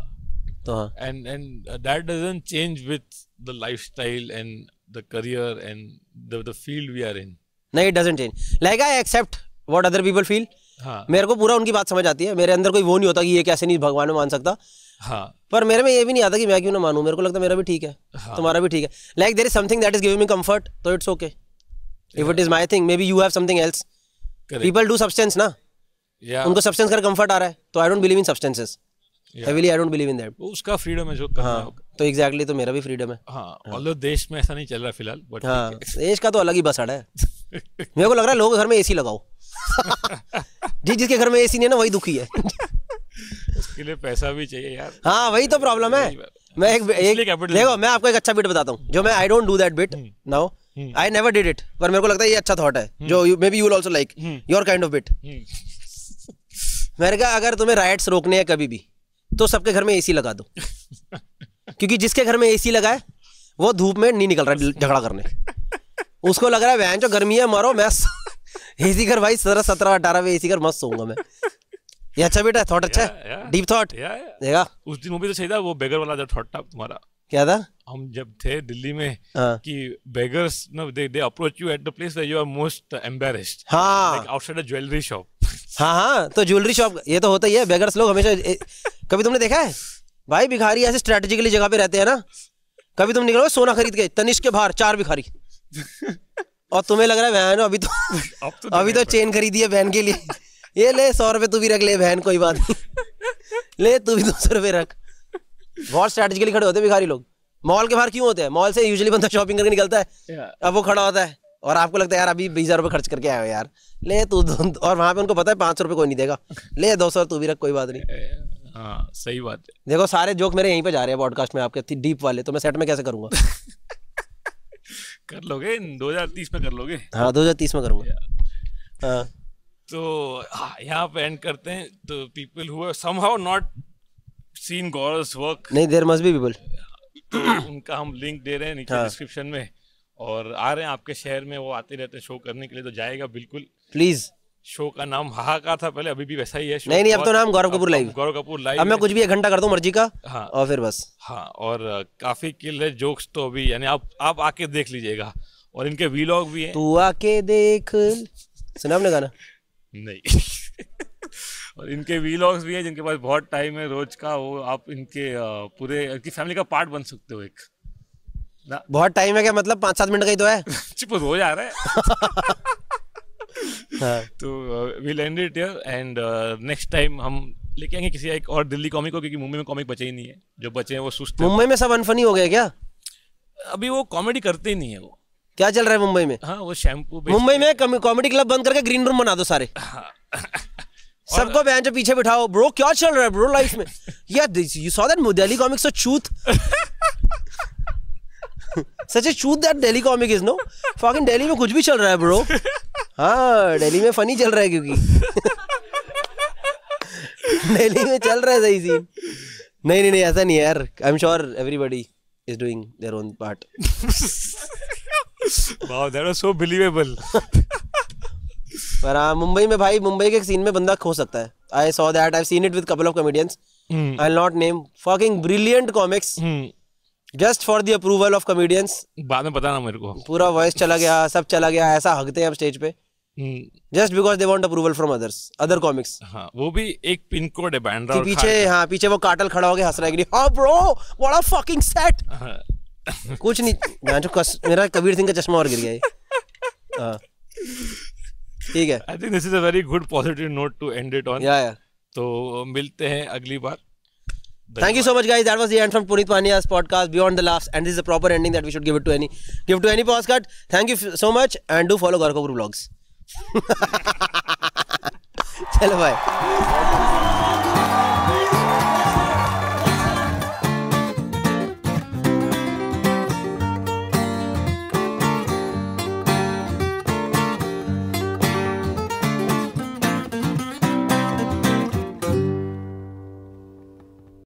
तो हाँ। And that doesn't change with the lifestyle and the career and the field we are in. नहीं, it doesn't change. Like I accept what other people feel. हाँ. मेरे को पूरा उनकी बात समझ आती है, मेरे अंदर कोई वो नहीं होता कि ये कैसे नहीं भगवान में मान सकता। हाँ. पर मेरे में ये भी नहीं आता कि मैं क्यों ना मानूं, मेरे को लगता है मेरा भी ठीक है। हाँ. तुम्हारा भी ठीक है। Like there is something that is giving me comfort, so it's okay. If it is my thing, maybe you have something else. Correct. People do substance ना, उनको substance कर comfort आ रहा है, तो I don't believe in substances. Heavily I don't believe in that. उसका freedom है जो करना होगा। तो एग्जैक्टली, तो मेरा भी फ्रीडम है। हाँ, ऑल्दो देश में ऐसा नहीं चल रहा फिलहाल, बट हाँ, देश का तो अलग ही बस अड़ा है। मेरे को लग रहा है लोगों के घर में एसी लगाओ। जी, जिसके घर में एसी नहीं है ना वही दुखी है। उसके लिए पैसा भी चाहिए यार। हाँ, वही तो प्रॉब्लम है। मैं एक देखो, मैं आपको एक अच्छा बिट बताता हूँ, जो मैं I don't do that bit now, I never did it, पर मेरे को लगता है ये अच्छा थॉट है, जो may be you will also like your kind of bit. मैंने कहा अगर तुम्हें राइट्स रोकने हैं कभी भी तो सबके घर में एसी लगा दो, क्योंकि जिसके घर में एसी लगा है वो धूप में नहीं निकल रहा है झगड़ा करने, उसको लग रहा है बहन जो गर्मी है मरो, मैं एसी घर भाई 17-18 में एसी घर मस्त सोऊंगा मैं। ये अच्छा बेटा थॉट, अच्छा है, डीप थॉट। देखा उस दिन वो भी तो सही था, वो बेगर वाला जो थॉट था तुम्हारा। क्या था? हम जब थे दिल्ली में कि beggars know they approach you at the place where you are most embarrassed, like outside a jewellery shop. हाँ, तो ज्वेलरी शॉप ये तो होता ही है, बेगर्स लोग हमेशा। कभी तुमने देखा है भाई भिखारी ऐसे स्ट्रेटेजिकली जगह पे रहते हैं ना, कभी तुम निकलो सोना खरीद के तनिष्क के बाहर 4 भिखारी, और तुम्हें लग रहा है बहन अभी तो चेन खरीदी है बहन के लिए, ये ले 100 रुपए तू भी रख ले बहन, कोई बात नहीं, ले तू भी 200 रुपए रख। बहुत स्ट्रेटेजिकली खड़े होते हैं भिखारी लोग। मॉल के बाहर क्यों होते हैं? मॉल से यूजुअली बंदा शॉपिंग करके निकलता है, अब वो खड़ा होता है और आपको लगता है यार अभी 20,000 रुपए खर्च करके आए हो यार, ले तू, और वहां पे उनको पता है 500 रुपए कोई नहीं देगा, ले 200 तू भी रख, कोई बात नहीं। हाँ, सही बात है। देखो सारे जोक मेरे यहीं पे जा रहे हैं पॉडकास्ट में आपके डीप वाले, तो मैं सेट में कैसे करूंगा? कर लोगे 2030 में कर लोगे। हाँ, 2030 में करूंगा। हाँ, तो यहाँ पे एंड करते हैं। तो people who have somehow not seen Gaurav's work, नहीं, देयर मस्ट बी पीपल, तो उनका हम लिंक दे रहे हैं नीचे डिस्क्रिप्शन में, और आ रहे हैं आपके शहर में, वो आते रहते हैं शो करने के लिए, तो जाएगा बिल्कुल, प्लीज शो का नाम हाहाकार था पहले, अभी भी वैसा ही है। नहीं, अब तो नाम गौरव कपूर लाइव। गौरव कपूर लाइव। अब मैं कुछ भी 1 घंटा कर दूं मर्जी का। हाँ, और फिर बस। हाँ, और काफी किल है, जोक्स तो अभी यानी आप आके देख लीजिएगा। और इनके वीलॉग भी हैं। तू आके देख, सुना आपने गाना? नहीं। और इनके वीलॉग्स भी हैं, जिनके पास बहुत टाइम है रोज का, वो आप इनके पूरे इनकी फैमिली का पार्ट बन सकते हो एक ना। बहुत टाइम है क्या, मतलब 5-7 मिनट का ही तो है। चिप रोज आ रहा है। हाँ। तो we'll end it here and next time हम लेके आएंगे किसी एक और दिल्ली कॉमिक को, क्योंकि मुंबई में कॉमिक बचे ही नहीं है। जो बचे हैं वो सुस्त हैं। मुंबई में सब अनफनी हो गए क्या? अभी वो कॉमेडी करते ही नहीं है वो। क्या चल रहा है मुंबई में? हाँ, वो शैम्पू मुंबई में कॉमेडी क्लब बंद करके ग्रीन रूम बना दो सारे। सबको बेंच पे पीछे बिठाओ। ब्रो क्या चल रहा है ब्रो लाइफ में? यार you saw that Delhi comics so चूत। सच ए चूत that Delhi comic is no. Fucking Delhi में कुछ भी चल रहा है ब्रो। हाँ, दिल्ली में फनी चल रहा है क्योंकि दिल्ली में चल रहा है सही सीन। नहीं ऐसा नहीं है यार। I am sure everybody is doing their own part. Wow, that was so believable. पर हाँ, मुंबई में भाई, मुंबई के सीन में बंदा खो सकता है। I saw that, I have seen it with couple of comedians. I will not name. Fucking brilliant comics, just for the approval of comedians. बाद में बताना मेरे को। पूरा वॉइस चला गया, सब चला गया, ऐसा हगते हैं अब स्टेज पे, just because they want approval from other comics. हाँ, वो भी एक पिन कोड है बैंड्रा और पीछे। हाँ, पीछे वो काटल खड़ा हो गया हंस रहा है कि हाँ bro what a fucking set. कुछ नहीं, मेरा कबीर सिंह का चश्मा और गिर गया है। हाँ, ठीक है। I think this is a very good positive note to end it on. या तो मिलते हैं अगली बार। Thank you so much, guys. That was the end from Puneet Pania's podcast, Beyond the Laughs, and this is the proper ending that we should give to any podcast. Thank you so much, and do follow Gauravapur Vlogs. Chalo, bye.